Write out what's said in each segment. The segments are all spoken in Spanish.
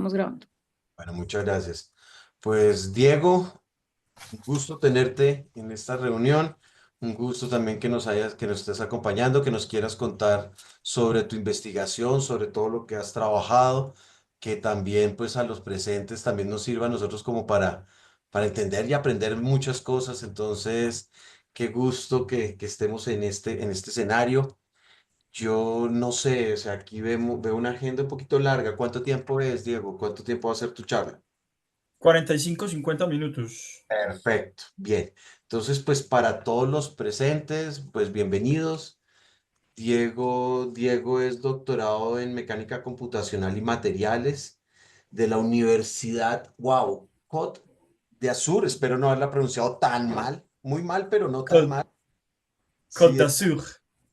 estamos grabando. Bueno, muchas gracias. Pues Diego, un gusto tenerte en esta reunión. Un gusto también que nos estés acompañando, que nos quieras contar sobre tu investigación, sobre todo lo que has trabajado, que también pues a los presentes también nos sirva a nosotros como para entender y aprender muchas cosas. Entonces, qué gusto que estemos en este escenario. Yo no sé, o sea, aquí veo una agenda un poquito larga. ¿Cuánto tiempo es, Diego? ¿Cuánto tiempo va a ser tu charla? 45, 50 minutos. Perfecto, bien. Entonces, pues para todos los presentes, pues bienvenidos. Diego es doctorado en mecánica computacional y materiales de la Universidad, wow, Côte d'Azur. Espero no haberla pronunciado tan mal, muy mal, pero no tan Côte mal. Côte Sí, es d'Azur.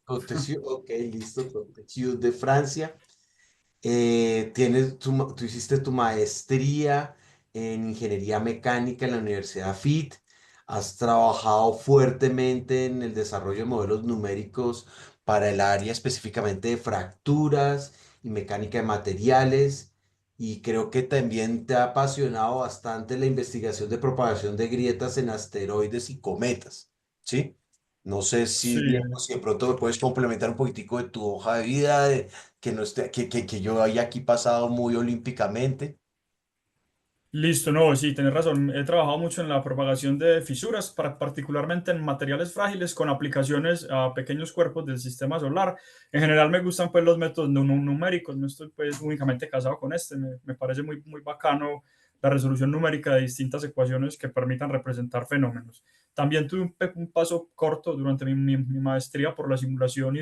Côte d'Azur, ok, listo, Côte d'Azur de Francia. Tú hiciste tu maestría en ingeniería mecánica en la Universidad FIT. Has trabajado fuertemente en el desarrollo de modelos numéricos para el área específicamente de fracturas y mecánica de materiales. Y creo que también te ha apasionado bastante la investigación de propagación de grietas en asteroides y cometas. ¿Sí? No sé si, Sí. Diego, si de pronto me puedes complementar un poquitico de tu hoja de vida, que no esté, que yo haya aquí pasado muy olímpicamente. Listo, no, sí, tienes razón. He trabajado mucho en la propagación de fisuras, particularmente en materiales frágiles con aplicaciones a pequeños cuerpos del sistema solar. En general me gustan pues los métodos numéricos, no estoy pues únicamente casado con este. Me parece muy bacano la resolución numérica de distintas ecuaciones que permitan representar fenómenos. También tuve un paso corto durante mi maestría por la simulación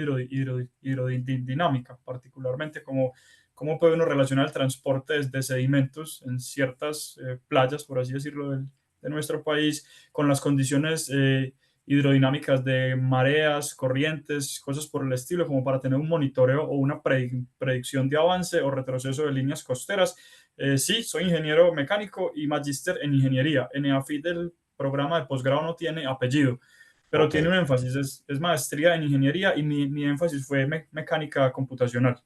hidrodinámica, particularmente como cómo puede uno relacionar el transporte de sedimentos en ciertas playas, por así decirlo, de nuestro país, con las condiciones hidrodinámicas de mareas, corrientes, cosas por el estilo, como para tener un monitoreo o una predicción de avance o retroceso de líneas costeras. Sí, soy ingeniero mecánico y magíster en ingeniería. En EAFIT el programa de posgrado no tiene apellido, pero Ok, tiene un énfasis, es maestría en ingeniería y mi énfasis fue mecánica computacional.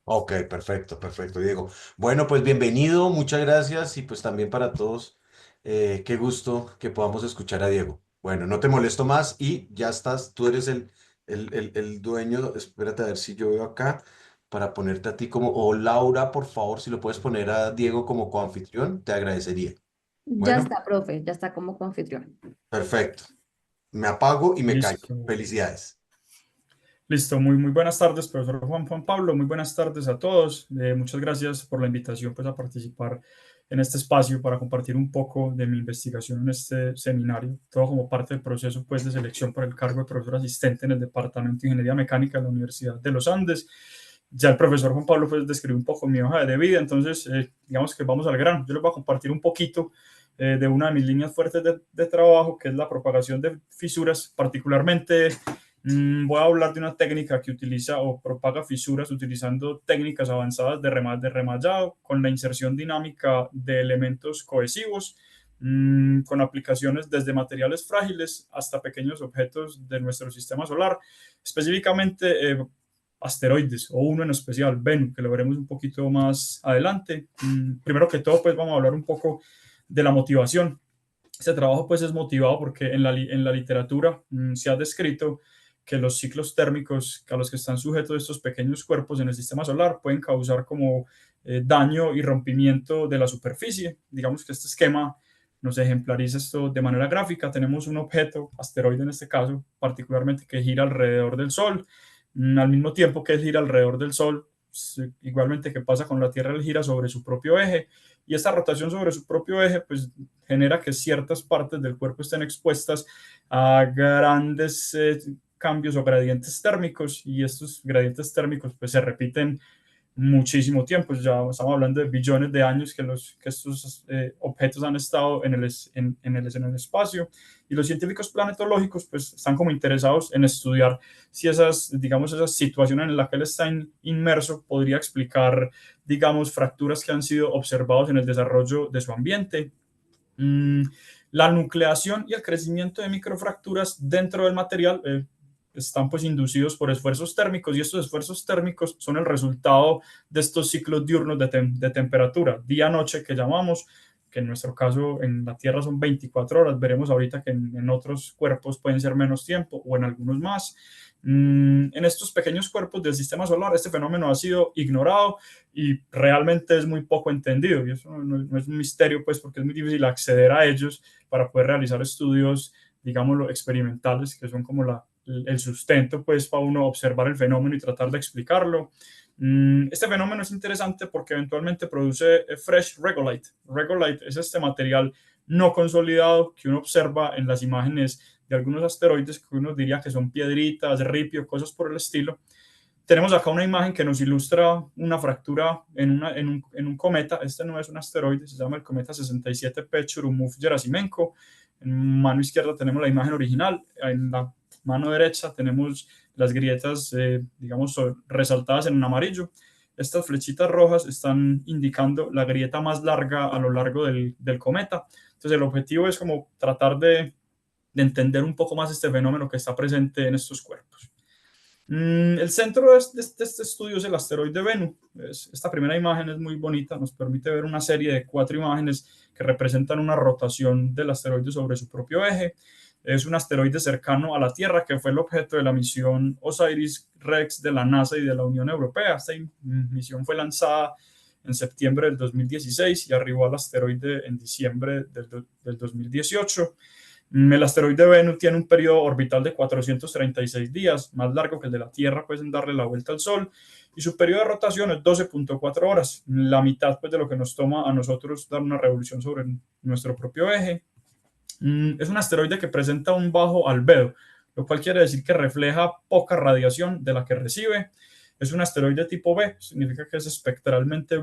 ok, perfecto, perfecto, Diego. Bueno, pues bienvenido, muchas gracias y pues también para todos, qué gusto que podamos escuchar a Diego. Bueno, no te molesto más y ya estás, tú eres el dueño, espérate a ver si yo veo acá para ponerte a ti como, o Laura, por favor, si lo puedes poner a Diego como coanfitrión, te agradecería. Ya Bueno, está, profe, ya está como anfitrión. perfecto. Me apago y me callo. Listo. Felicidades. Listo, muy buenas tardes, profesor Juan Pablo, muy buenas tardes a todos. Muchas gracias por la invitación pues, a participar en este espacio para compartir un poco de mi investigación en este seminario, todo como parte del proceso pues, de selección para el cargo de profesor asistente en el Departamento de Ingeniería Mecánica de la Universidad de los Andes. Ya el profesor Juan Pablo pues, describió un poco mi hoja de vida, entonces digamos que vamos al grano. Yo les voy a compartir un poquito de una de mis líneas fuertes de trabajo, que es la propagación de fisuras, particularmente. Voy a hablar de una técnica que utiliza o propaga fisuras utilizando técnicas avanzadas de remallado con la inserción dinámica de elementos cohesivos, con aplicaciones desde materiales frágiles hasta pequeños objetos de nuestro sistema solar, específicamente asteroides o uno en especial, Venus, que lo veremos un poquito más adelante. Primero que todo, pues vamos a hablar un poco de la motivación. Este trabajo pues es motivado porque en la literatura se ha descrito que los ciclos térmicos a los que están sujetos estos pequeños cuerpos en el sistema solar pueden causar como daño y rompimiento de la superficie. Digamos que este esquema nos ejemplariza esto de manera gráfica. Tenemos un objeto, asteroide en este caso, particularmente que gira alrededor del Sol. Al mismo tiempo que él gira alrededor del Sol, igualmente que pasa con la Tierra, él gira sobre su propio eje. Y esta rotación sobre su propio eje, pues genera que ciertas partes del cuerpo estén expuestas a grandes cambios o gradientes térmicos, y estos gradientes térmicos pues se repiten muchísimo tiempo. Ya estamos hablando de billones de años que estos objetos han estado en el espacio, y los científicos planetológicos pues están como interesados en estudiar si digamos, esas situaciones en las que él está inmerso podría explicar, digamos, fracturas que han sido observados en el desarrollo de su ambiente. Mm, la nucleación y el crecimiento de microfracturas dentro del material, están pues inducidos por esfuerzos térmicos, y estos esfuerzos térmicos son el resultado de estos ciclos diurnos de temperatura, día-noche que llamamos, que en nuestro caso en la Tierra son 24 horas, veremos ahorita que en otros cuerpos pueden ser menos tiempo o en algunos más. En estos pequeños cuerpos del sistema solar este fenómeno ha sido ignorado y realmente es muy poco entendido, y eso no es un misterio pues porque es muy difícil acceder a ellos para poder realizar estudios, digámoslo, experimentales, que son como el sustento pues para uno observar el fenómeno y tratar de explicarlo. Este fenómeno es interesante porque eventualmente produce fresh regolite. Regolite es este material no consolidado que uno observa en las imágenes de algunos asteroides que uno diría que son piedritas, ripio, cosas por el estilo. Tenemos acá una imagen que nos ilustra una fractura en un cometa. Este no es un asteroide, se llama el cometa 67P Churyumov-Gerasimenko. En mano izquierda tenemos la imagen original, en la mano derecha tenemos las grietas, digamos, resaltadas en amarillo. Estas flechitas rojas están indicando la grieta más larga a lo largo del cometa. Entonces el objetivo es como tratar de entender un poco más este fenómeno que está presente en estos cuerpos. El centro de este estudio es el asteroide Bennu. Esta primera imagen es muy bonita, nos permite ver una serie de 4 imágenes que representan una rotación del asteroide sobre su propio eje. Es un asteroide cercano a la Tierra que fue el objeto de la misión OSIRIS-REx de la NASA y de la Unión Europea. Esta misión fue lanzada en septiembre del 2016 y arribó al asteroide en diciembre del 2018. El asteroide Bennu tiene un periodo orbital de 436 días, más largo que el de la Tierra, pues en darle la vuelta al Sol, y su periodo de rotación es 12.4 horas, la mitad pues de lo que nos toma a nosotros dar una revolución sobre nuestro propio eje. Es un asteroide que presenta un bajo albedo, lo cual quiere decir que refleja poca radiación de la que recibe. Es un asteroide tipo B, significa que es espectralmente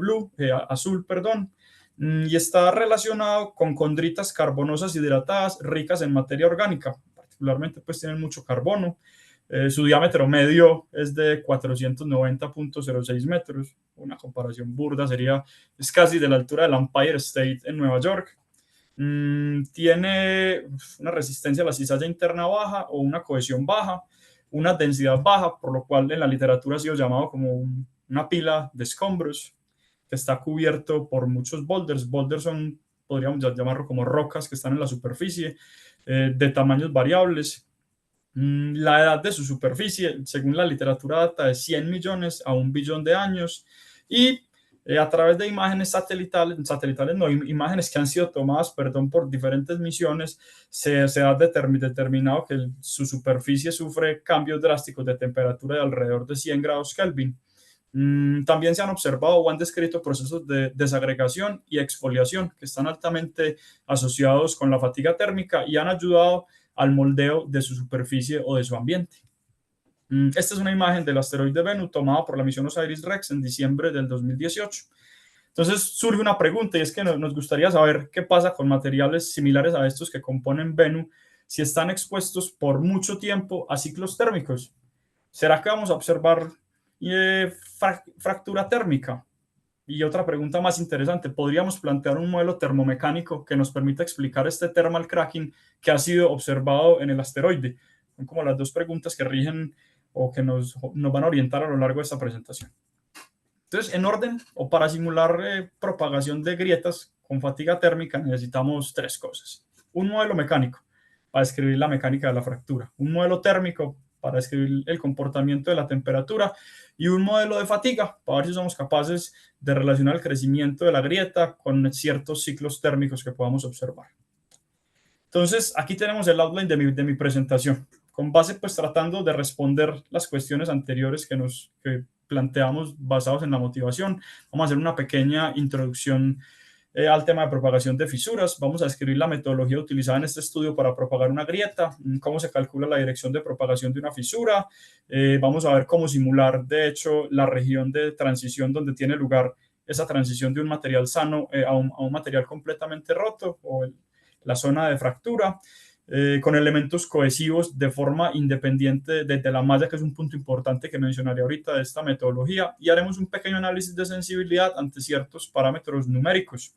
azul, perdón, y está relacionado con condritas carbonosas hidratadas ricas en materia orgánica, particularmente pues tienen mucho carbono. Su diámetro medio es de 490.06 metros, una comparación burda es casi de la altura del Empire State en Nueva York. Tiene una resistencia a la cizalla interna baja o una cohesión baja, una densidad baja, por lo cual en la literatura ha sido llamado como una pila de escombros, que está cubierto por muchos boulders. Boulders son, podríamos llamarlo como rocas que están en la superficie, de tamaños variables. La edad de su superficie, según la literatura, data de 100 millones a 1 billón de años, y a través de imágenes imágenes que han sido tomadas, por diferentes misiones, se ha determinado que su superficie sufre cambios drásticos de temperatura de alrededor de 100 grados Kelvin. También se han observado o han descrito procesos de desagregación y exfoliación que están altamente asociados con la fatiga térmica y han ayudado al moldeo de su superficie o de su ambiente. Esta es una imagen del asteroide Bennu tomada por la misión OSIRIS-REx en diciembre del 2018. Entonces surge una pregunta, y es que nos gustaría saber qué pasa con materiales similares a estos que componen Bennu si están expuestos por mucho tiempo a ciclos térmicos. ¿Será que vamos a observar fractura térmica? Y otra pregunta más interesante, ¿podríamos plantear un modelo termomecánico que nos permita explicar este thermal cracking que ha sido observado en el asteroide? Son como las dos preguntas que rigen o que nos van a orientar a lo largo de esta presentación. Entonces, en orden o para simular propagación de grietas con fatiga térmica necesitamos 3 cosas. Un modelo mecánico para describir la mecánica de la fractura, un modelo térmico para describir el comportamiento de la temperatura y un modelo de fatiga para ver si somos capaces de relacionar el crecimiento de la grieta con ciertos ciclos térmicos que podamos observar. Entonces, aquí tenemos el outline de mi presentación, con base pues tratando de responder las cuestiones anteriores que planteamos basados en la motivación. Vamos a hacer una pequeña introducción al tema de propagación de fisuras. Vamos a describir la metodología utilizada en este estudio para propagar una grieta, cómo se calcula la dirección de propagación de una fisura. Vamos a ver cómo simular, de hecho, la región de transición donde tiene lugar esa transición de un material sano a un material completamente roto, o la zona de fractura, con elementos cohesivos de forma independiente de la malla, que es un punto importante que mencionaré ahorita de esta metodología, y haremos un pequeño análisis de sensibilidad ante ciertos parámetros numéricos.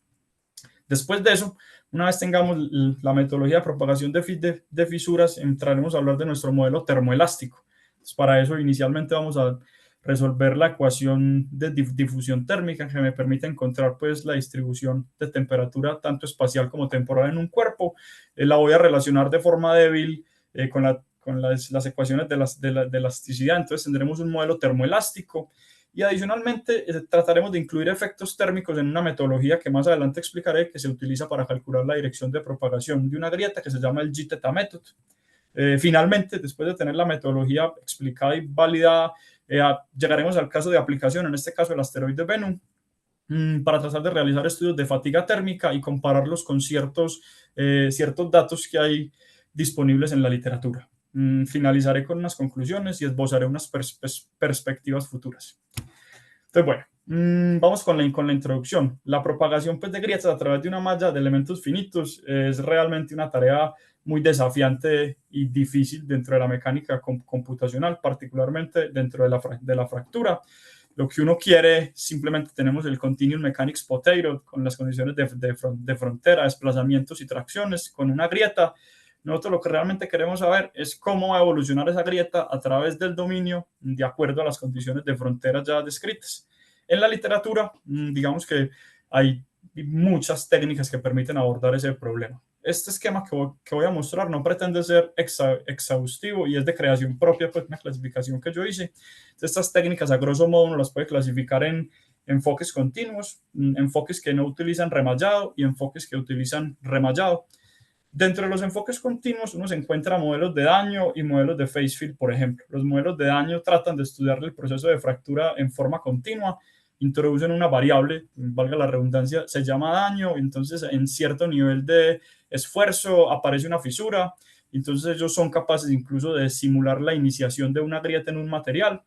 Después de eso, una vez tengamos la metodología de propagación de fisuras, entraremos a hablar de nuestro modelo termoelástico, Entonces, para eso inicialmente vamos a resolver la ecuación de difusión térmica que me permite encontrar pues la distribución de temperatura tanto espacial como temporal en un cuerpo. La voy a relacionar de forma débil con las ecuaciones de elasticidad. Entonces tendremos un modelo termoelástico y adicionalmente trataremos de incluir efectos térmicos en una metodología que más adelante explicaré, que se utiliza para calcular la dirección de propagación de una grieta, que se llama el G-Theta Method. Finalmente, después de tener la metodología explicada y validada, llegaremos al caso de aplicación, en este caso el asteroide Bennu, para tratar de realizar estudios de fatiga térmica y compararlos con ciertos datos que hay disponibles en la literatura. Finalizaré con unas conclusiones y esbozaré unas perspectivas futuras. Entonces, bueno, vamos con la introducción. La propagación pues, de grietas a través de una malla de elementos finitos es realmente una tarea muy desafiante y difícil dentro de la mecánica computacional, particularmente dentro de la fractura. Lo que uno quiere, simplemente tenemos el Continuum Mechanics Potato con las condiciones de frontera, desplazamientos y tracciones, con una grieta. Nosotros lo que realmente queremos saber es cómo va a evolucionar esa grieta a través del dominio de acuerdo a las condiciones de frontera ya descritas. En la literatura, digamos que hay muchas técnicas que permiten abordar ese problema. Este esquema que voy a mostrar no pretende ser exhaustivo y es de creación propia, pues una clasificación que yo hice. Estas técnicas, a grosso modo, uno las puede clasificar en enfoques continuos, enfoques que no utilizan remallado y enfoques que utilizan remallado. Dentro de los enfoques continuos uno se encuentra modelos de daño y modelos de phase field, por ejemplo. Los modelos de daño tratan de estudiar el proceso de fractura en forma continua, introducen una variable, valga la redundancia, se llama daño, entonces en cierto nivel de esfuerzo aparece una fisura, entonces ellos son capaces incluso de simular la iniciación de una grieta en un material.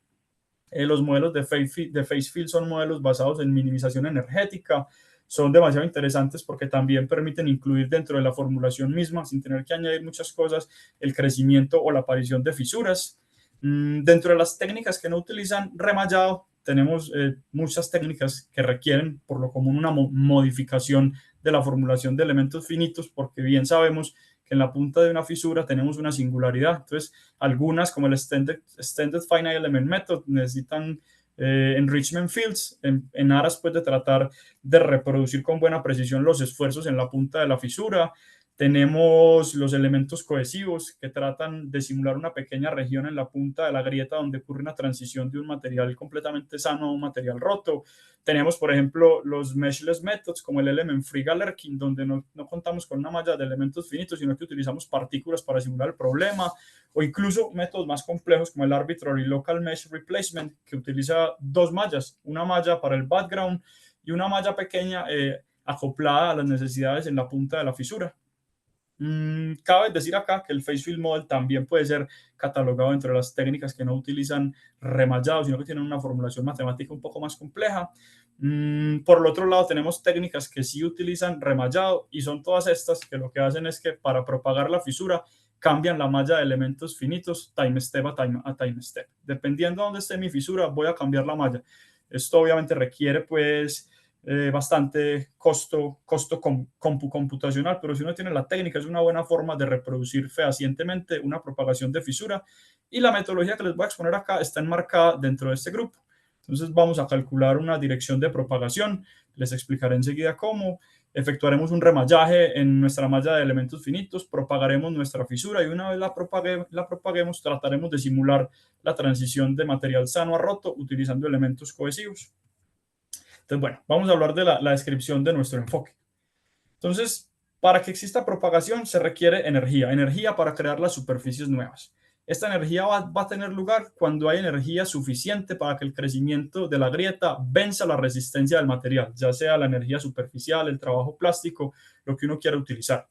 Los modelos de phase field son modelos basados en minimización energética, son demasiado interesantes porque también permiten incluir dentro de la formulación misma, sin tener que añadir muchas cosas, el crecimiento o la aparición de fisuras. Dentro de las técnicas que no utilizan remallado, tenemos muchas técnicas que requieren por lo común una modificación de la formulación de elementos finitos, porque bien sabemos que en la punta de una fisura tenemos una singularidad. Entonces, algunas, como el Extended Finite Element Method, necesitan enrichment fields en aras pues, de tratar de reproducir con buena precisión los esfuerzos en la punta de la fisura. Tenemos los elementos cohesivos que tratan de simular una pequeña región en la punta de la grieta donde ocurre una transición de un material completamente sano a un material roto. Tenemos, por ejemplo, los meshless methods como el element free Galerkin, donde no contamos con una malla de elementos finitos, sino que utilizamos partículas para simular el problema, o incluso métodos más complejos como el arbitrary local mesh replacement, que utiliza dos mallas, una malla para el background y una malla pequeña acoplada a las necesidades en la punta de la fisura. Cabe decir acá que el phase field model también puede ser catalogado entre las técnicas que no utilizan remallado, sino que tienen una formulación matemática un poco más compleja. Por el otro lado, tenemos técnicas que sí utilizan remallado y son todas estas que lo que hacen es que para propagar la fisura cambian la malla de elementos finitos time step a time step. Dependiendo de dónde esté mi fisura, voy a cambiar la malla. Esto obviamente requiere pues bastante costo computacional, pero si uno tiene la técnica es una buena forma de reproducir fehacientemente una propagación de fisura y la metodología que les voy a exponer acá está enmarcada dentro de este grupo. Entonces vamos a calcular una dirección de propagación, les explicaré enseguida cómo, efectuaremos un remallaje en nuestra malla de elementos finitos, propagaremos nuestra fisura y una vez la propaguemos trataremos de simular la transición de material sano a roto utilizando elementos cohesivos. Entonces, bueno, vamos a hablar de la descripción de nuestro enfoque. Entonces, para que exista propagación se requiere energía para crear las superficies nuevas. Esta energía va a tener lugar cuando hay energía suficiente para que el crecimiento de la grieta venza la resistencia del material, ya sea la energía superficial, el trabajo plástico, lo que uno quiera utilizar.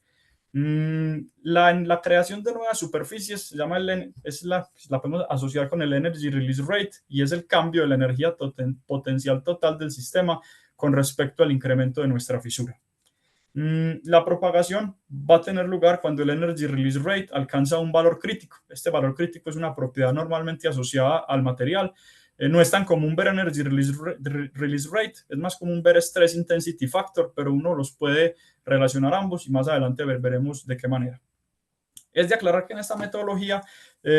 La creación de nuevas superficies se llama la podemos asociar con el Energy Release Rate y es el cambio de la energía potencial total del sistema con respecto al incremento de nuestra fisura. La propagación va a tener lugar cuando el Energy Release Rate alcanza un valor crítico. Este valor crítico es una propiedad normalmente asociada al material. No es tan común ver Energy Release Rate, es más común ver Stress Intensity Factor, pero uno los puede relacionar ambos y más adelante veremos de qué manera. Es de aclarar que en esta metodología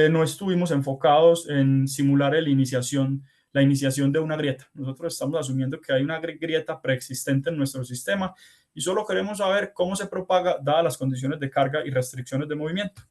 no estuvimos enfocados en simular la iniciación de una grieta. Nosotros estamos asumiendo que hay una grieta preexistente en nuestro sistema y solo queremos saber cómo se propaga dadas las condiciones de carga y restricciones de movimiento.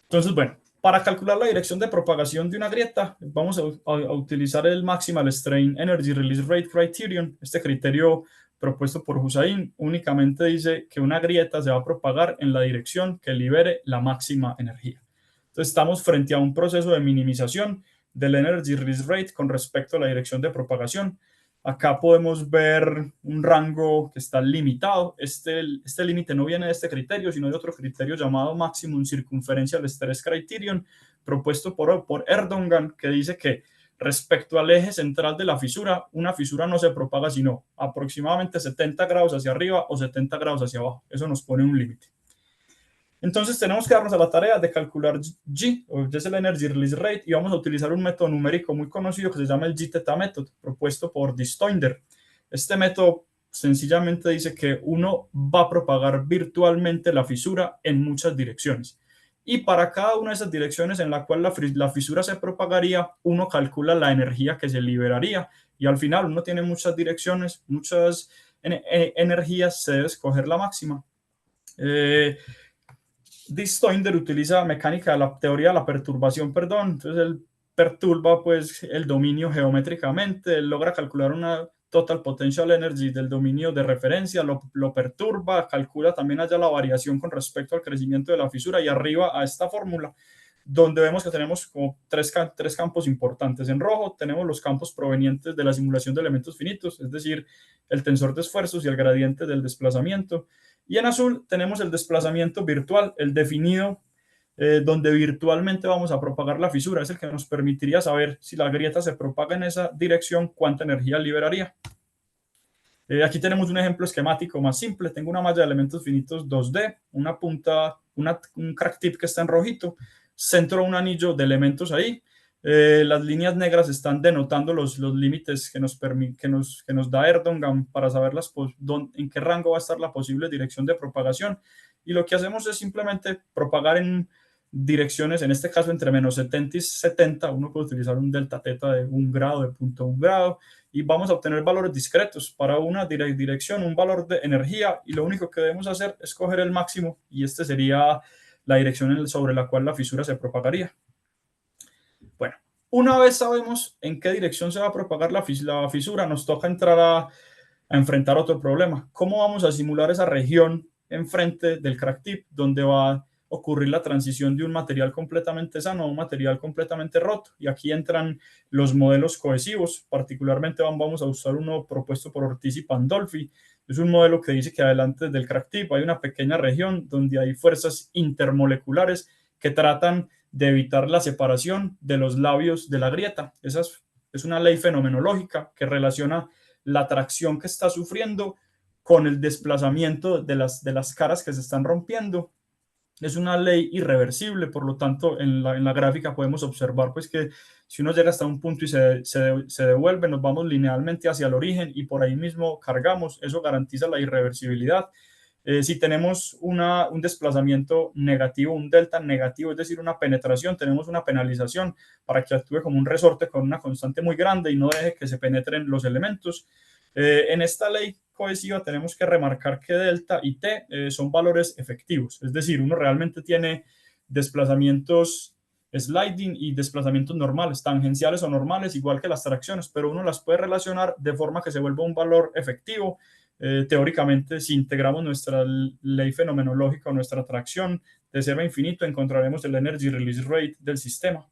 Entonces, bueno, para calcular la dirección de propagación de una grieta, vamos a utilizar el Maximal Strain Energy Release Rate Criterion. Este criterio propuesto por Hussain únicamente dice que una grieta se va a propagar en la dirección que libere la máxima energía. Entonces, estamos frente a un proceso de minimización del Energy Release Rate con respecto a la dirección de propagación. Acá podemos ver un rango que está limitado. Este límite no viene de este criterio, sino de otro criterio llamado Maximum Circumferential Stress Criterion, propuesto por Erdogan, que dice que respecto al eje central de la fisura, una fisura no se propaga sino aproximadamente 70 grados hacia arriba o 70 grados hacia abajo. Eso nos pone un límite. Entonces tenemos que darnos a la tarea de calcular G, o es el Energy Release Rate, y vamos a utilizar un método numérico muy conocido que se llama el G-Theta Method, propuesto por de Stoinder. Este método sencillamente dice que uno va a propagar virtualmente la fisura en muchas direcciones. Y para cada una de esas direcciones en la cual la fisura se propagaría, uno calcula la energía que se liberaría. Y al final uno tiene muchas direcciones, muchas energías, se debe escoger la máxima. Stoinder utiliza mecánica de la teoría de la perturbación, entonces él perturba pues el dominio geométricamente, él logra calcular una total potential energy del dominio de referencia, lo perturba, calcula también allá la variación con respecto al crecimiento de la fisura y arriba a esta fórmula donde vemos que tenemos como tres campos importantes. En rojo tenemos los campos provenientes de la simulación de elementos finitos, es decir, el tensor de esfuerzos y el gradiente del desplazamiento. Y en azul tenemos el desplazamiento virtual, el definido, donde virtualmente vamos a propagar la fisura. Es el que nos permitiría saber si la grieta se propaga en esa dirección, cuánta energía liberaría. Aquí tenemos un ejemplo esquemático más simple. Tengo una malla de elementos finitos 2D, una punta, un crack tip que está en rojito, centro un anillo de elementos ahí. Las líneas negras están denotando los límites que nos da Erdogan para saber en qué rango va a estar la posible dirección de propagación. Y lo que hacemos es simplemente propagar en direcciones, en este caso entre menos 70 y 70, uno puede utilizar un delta teta de 1 grado, de 0.1 grado, y vamos a obtener valores discretos para una dirección, un valor de energía, y lo único que debemos hacer es coger el máximo, y este sería la dirección sobre la cual la fisura se propagaría. Bueno, una vez sabemos en qué dirección se va a propagar la fisura, nos toca entrar a enfrentar otro problema. ¿Cómo vamos a simular esa región enfrente del crack tip donde va a ocurrir la transición de un material completamente sano a un material completamente roto? Y aquí entran los modelos cohesivos. Particularmente vamos a usar uno propuesto por Ortiz y Pandolfi. Es un modelo que dice que adelante del crack tip hay una pequeña región donde hay fuerzas intermoleculares que tratan de evitar la separación de los labios de la grieta. Esa es una ley fenomenológica que relaciona la tracción que está sufriendo con el desplazamiento de las caras que se están rompiendo. Es una ley irreversible, por lo tanto, en la gráfica podemos observar pues, que si uno llega hasta un punto y se devuelve, nos vamos linealmente hacia el origen y por ahí mismo cargamos. Eso garantiza la irreversibilidad. Si tenemos un desplazamiento negativo, un delta negativo, es decir, una penetración, tenemos una penalización para que actúe como un resorte con una constante muy grande y no deje que se penetren los elementos. En esta ley cohesiva tenemos que remarcar que delta y t son valores efectivos, es decir, uno realmente tiene desplazamientos sliding y desplazamientos normales, tangenciales o normales, igual que las tracciones, pero uno las puede relacionar de forma que se vuelva un valor efectivo. Teóricamente, si integramos nuestra ley fenomenológica o nuestra atracción de 0 a infinito, encontraremos el Energy Release Rate del sistema.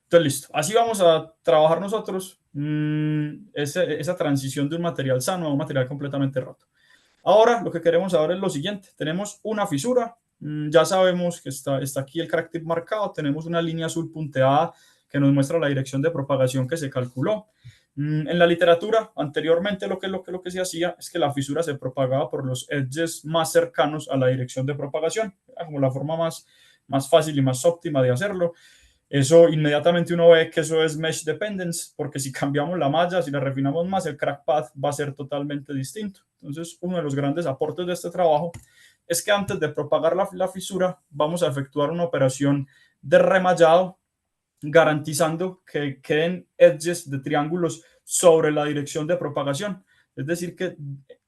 Entonces, listo. Así vamos a trabajar nosotros esa transición de un material sano a un material completamente roto. Ahora, lo que queremos saber es lo siguiente. Tenemos una fisura. Ya sabemos que está aquí el crack tip marcado. Tenemos una línea azul punteada que nos muestra la dirección de propagación que se calculó. En la literatura, anteriormente lo que se hacía es que la fisura se propagaba por los edges más cercanos a la dirección de propagación, como la forma más fácil y más óptima de hacerlo. Eso inmediatamente uno ve que eso es mesh dependence, porque si cambiamos la malla, si la refinamos más, el crack path va a ser totalmente distinto. Entonces, uno de los grandes aportes de este trabajo es que antes de propagar la fisura vamos a efectuar una operación de remallado, garantizando que queden edges de triángulos sobre la dirección de propagación. Es decir, que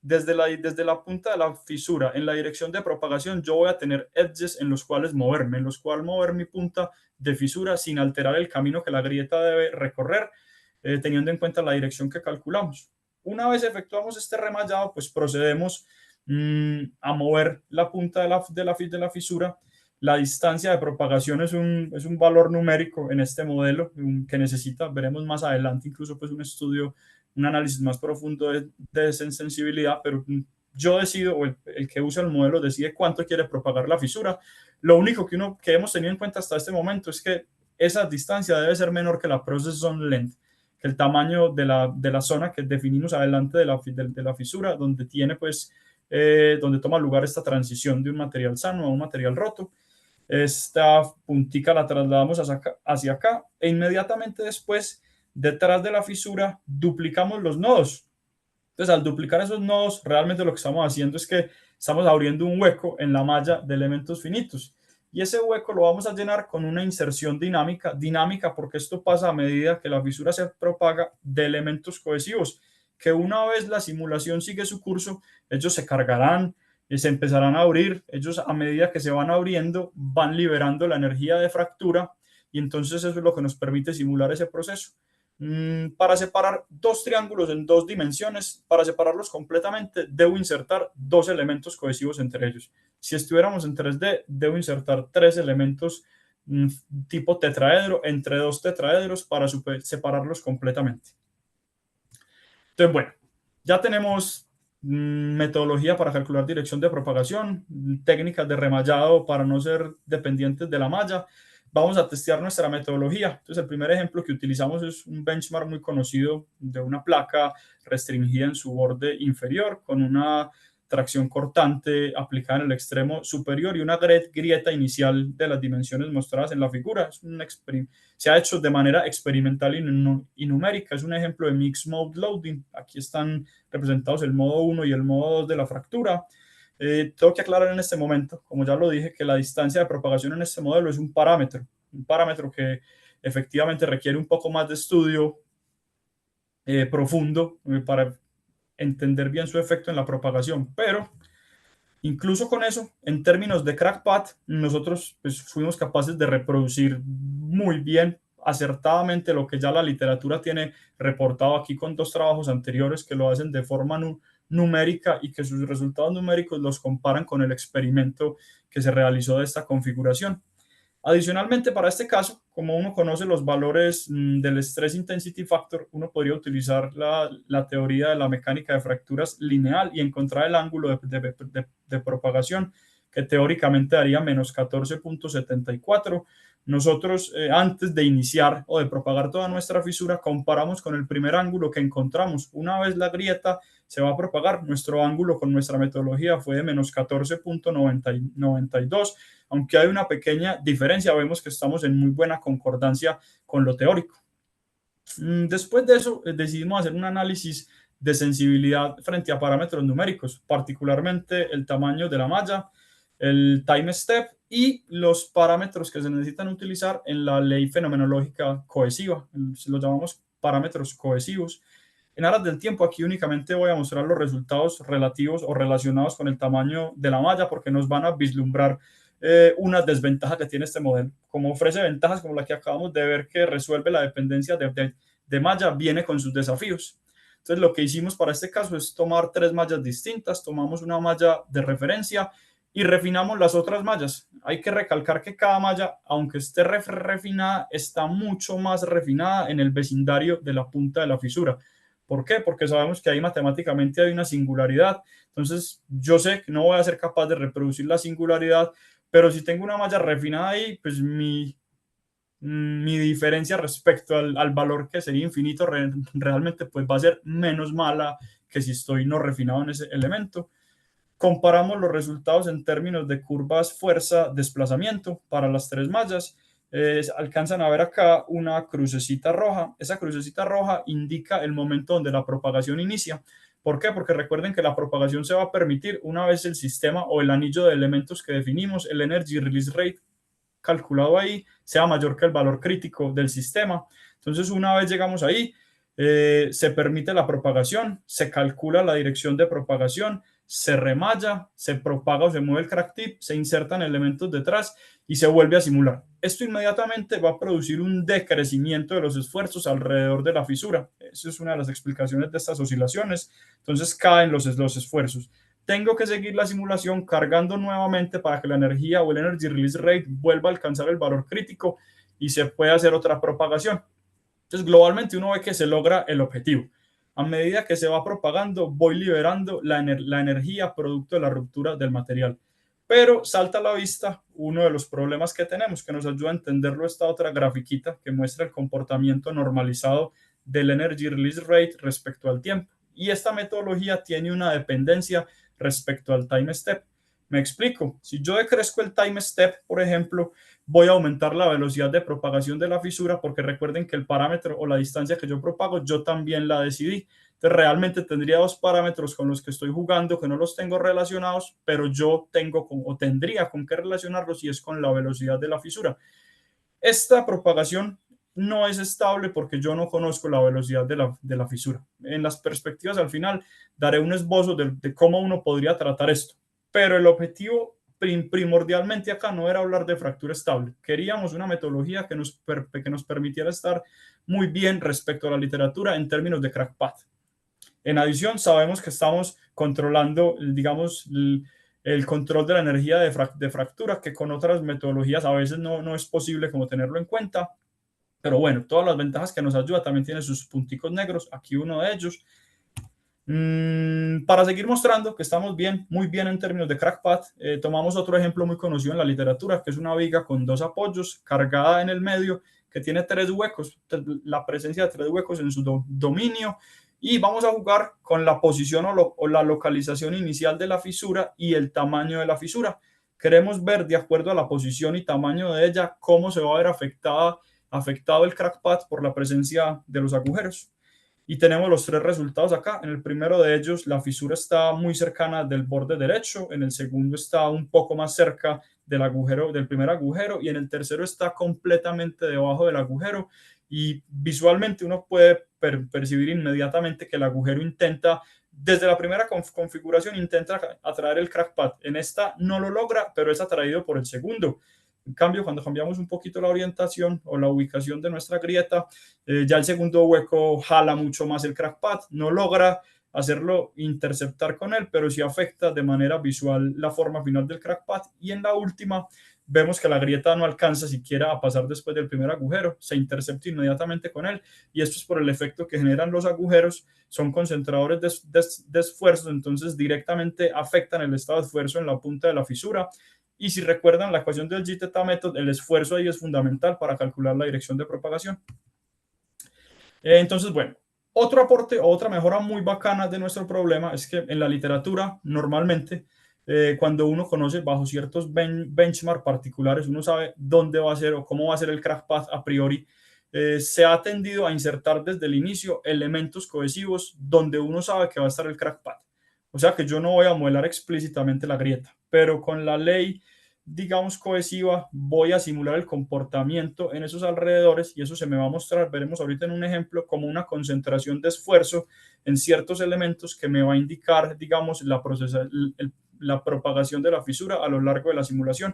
desde la punta de la fisura en la dirección de propagación yo voy a tener edges en los cuales moverme, en los cuales mover mi punta de fisura sin alterar el camino que la grieta debe recorrer, teniendo en cuenta la dirección que calculamos. Una vez efectuamos este remallado, pues procedemos a mover la punta de la fisura. La distancia de propagación es un valor numérico en este modelo que necesita, veremos más adelante incluso pues un estudio, un análisis más profundo de sensibilidad, pero yo decido, o el que usa el modelo decide cuánto quiere propagar la fisura. Lo único que hemos tenido en cuenta hasta este momento es que esa distancia debe ser menor que la process zone length, que el tamaño de la zona que definimos adelante de la fisura, donde tiene pues, donde toma lugar esta transición de un material sano a un material roto. Esta puntica la trasladamos hacia acá e inmediatamente después, detrás de la fisura, duplicamos los nodos. Entonces, al duplicar esos nodos, realmente lo que estamos haciendo es que estamos abriendo un hueco en la malla de elementos finitos. Y ese hueco lo vamos a llenar con una inserción dinámica porque esto pasa a medida que la fisura se propaga de elementos cohesivos, que una vez la simulación sigue su curso, ellos se cargarán, se empezarán a abrir, ellos a medida que se van abriendo van liberando la energía de fractura y entonces eso es lo que nos permite simular ese proceso. Para separar dos triángulos en dos dimensiones, para separarlos completamente, debo insertar dos elementos cohesivos entre ellos. Si estuviéramos en 3D, debo insertar tres elementos tipo tetraedro entre dos tetraedros para separarlos completamente. Entonces, bueno, ya tenemos metodología para calcular dirección de propagación, técnicas de remallado para no ser dependientes de la malla. Vamos a testear nuestra metodología. Entonces, el primer ejemplo que utilizamos es un benchmark muy conocido de una placa restringida en su borde inferior con una tracción cortante aplicada en el extremo superior y una grieta inicial de las dimensiones mostradas en la figura. Se ha hecho de manera experimental y numérica. Es un ejemplo de Mixed Mode Loading. Aquí están representados el modo 1 y el modo 2 de la fractura. Tengo que aclarar en este momento, como ya lo dije, que la distancia de propagación en este modelo es un parámetro que efectivamente requiere un poco más de estudio profundo para entender bien su efecto en la propagación, pero incluso con eso, en términos de crackpad, nosotros pues, fuimos capaces de reproducir muy bien, acertadamente, lo que ya la literatura tiene reportado aquí con dos trabajos anteriores que lo hacen de forma numérica y que sus resultados numéricos los comparan con el experimento que se realizó de esta configuración. Adicionalmente, para este caso, como uno conoce los valores del Stress Intensity Factor, uno podría utilizar la teoría de la mecánica de fracturas lineal y encontrar el ángulo de propagación, que teóricamente daría menos 14.74. Nosotros, antes de iniciar o de propagar toda nuestra fisura, comparamos con el primer ángulo que encontramos. Una vez la grieta se va a propagar, nuestro ángulo con nuestra metodología fue de menos 14.92. Aunque hay una pequeña diferencia, vemos que estamos en muy buena concordancia con lo teórico. Después de eso, decidimos hacer un análisis de sensibilidad frente a parámetros numéricos, particularmente el tamaño de la malla, el time step y los parámetros que se necesitan utilizar en la ley fenomenológica cohesiva. Los llamamos parámetros cohesivos. En aras del tiempo, aquí únicamente voy a mostrar los resultados relativos o relacionados con el tamaño de la malla porque nos van a vislumbrar una desventaja que tiene este modelo. Como ofrece ventajas como la que acabamos de ver que resuelve la dependencia de malla, viene con sus desafíos. Entonces lo que hicimos para este caso es tomar tres mallas distintas, tomamos una malla de referencia y refinamos las otras mallas. Hay que recalcar que cada malla, aunque esté refinada, está mucho más refinada en el vecindario de la punta de la fisura. ¿Por qué? Porque sabemos que ahí matemáticamente hay una singularidad. Entonces yo sé que no voy a ser capaz de reproducir la singularidad, pero si tengo una malla refinada ahí, pues mi diferencia respecto al valor que sería infinito realmente pues va a ser menos mala que si estoy no refinado en ese elemento. Comparamos los resultados en términos de curvas fuerza-desplazamiento para las tres mallas. Alcanzan a ver acá una crucecita roja. Esa crucecita roja indica el momento donde la propagación inicia. ¿Por qué? Porque recuerden que la propagación se va a permitir una vez el sistema o el anillo de elementos que definimos, el Energy Release Rate calculado ahí, sea mayor que el valor crítico del sistema. Entonces, una vez llegamos ahí, se permite la propagación, se calcula la dirección de propagación, se remalla, se propaga o se mueve el crack tip, se insertan elementos detrás y se vuelve a simular. Esto inmediatamente va a producir un decrecimiento de los esfuerzos alrededor de la fisura. Esa es una de las explicaciones de estas oscilaciones. Entonces caen los esfuerzos. Tengo que seguir la simulación cargando nuevamente para que la energía o el energy release rate vuelva a alcanzar el valor crítico y se pueda hacer otra propagación. Entonces, globalmente uno ve que se logra el objetivo. A medida que se va propagando, voy liberando la energía producto de la ruptura del material. Pero salta a la vista uno de los problemas que tenemos, que nos ayuda a entenderlo esta otra grafiquita que muestra el comportamiento normalizado del energy release rate respecto al tiempo. Y esta metodología tiene una dependencia respecto al time step. Me explico. Si yo decrezco el time step, por ejemplo, voy a aumentar la velocidad de propagación de la fisura porque recuerden que el parámetro o la distancia que yo propago, yo también la decidí. Entonces, realmente tendría dos parámetros con los que estoy jugando que no los tengo relacionados, pero yo tengo o tendría con qué relacionarlos y es con la velocidad de la fisura. Esta propagación no es estable porque yo no conozco la velocidad de la fisura. En las perspectivas al final daré un esbozo de cómo uno podría tratar esto, pero el objetivo primordialmente acá no era hablar de fractura estable. Queríamos una metodología que nos permitiera estar muy bien respecto a la literatura en términos de crack path. En adición, sabemos que estamos controlando, digamos, el control de la energía de fractura, que con otras metodologías a veces no es posible como tenerlo en cuenta. Pero bueno, todas las ventajas que nos ayuda también tiene sus punticos negros. Aquí uno de ellos. Para seguir mostrando que estamos bien, muy bien en términos de crack path, tomamos otro ejemplo muy conocido en la literatura, que es una viga con dos apoyos cargada en el medio, que tiene tres huecos, la presencia de tres huecos en su dominio, y vamos a jugar con la posición o la localización inicial de la fisura y el tamaño de la fisura. Queremos ver, de acuerdo a la posición y tamaño de ella, cómo se va a ver afectado el crack path por la presencia de los agujeros. Y tenemos los tres resultados acá. En el primero de ellos, la fisura está muy cercana del borde derecho. En el segundo está un poco más cerca del agujero, del primer agujero. Y en el tercero está completamente debajo del agujero. Y visualmente uno puede percibir inmediatamente que el agujero intenta, desde la primera configuración, intenta atraer el crack path. En esta no lo logra, pero es atraído por el segundo. En cambio, cuando cambiamos un poquito la orientación o la ubicación de nuestra grieta, ya el segundo hueco jala mucho más el crack path, no logra hacerlo interceptar con él, pero sí afecta de manera visual la forma final del crack path. Y en la última vemos que la grieta no alcanza siquiera a pasar después del primer agujero, se intercepta inmediatamente con él, y esto es por el efecto que generan los agujeros, son concentradores de esfuerzos, entonces directamente afectan el estado de esfuerzo en la punta de la fisura. Y si recuerdan la ecuación del G-theta method, el esfuerzo ahí es fundamental para calcular la dirección de propagación. Entonces, bueno, otro aporte o otra mejora muy bacana de nuestro problema es que en la literatura normalmente cuando uno conoce bajo ciertos benchmark particulares, uno sabe dónde va a ser o cómo va a ser el crack path a priori. Se ha tendido a insertar desde el inicio elementos cohesivos donde uno sabe que va a estar el crack path. O sea que yo no voy a modelar explícitamente la grieta, pero con la ley, digamos, cohesiva, voy a simular el comportamiento en esos alrededores y eso se me va a mostrar, veremos ahorita en un ejemplo, como una concentración de esfuerzo en ciertos elementos que me va a indicar, digamos, la propagación de la fisura a lo largo de la simulación.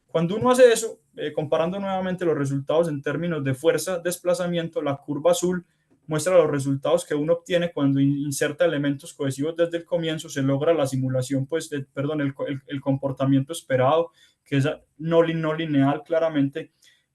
Cuando uno hace eso, comparando nuevamente los resultados en términos de fuerza, desplazamiento, la curva azul muestra los resultados que uno obtiene cuando inserta elementos cohesivos desde el comienzo, se logra la simulación, pues, el comportamiento esperado, que es no lineal claramente.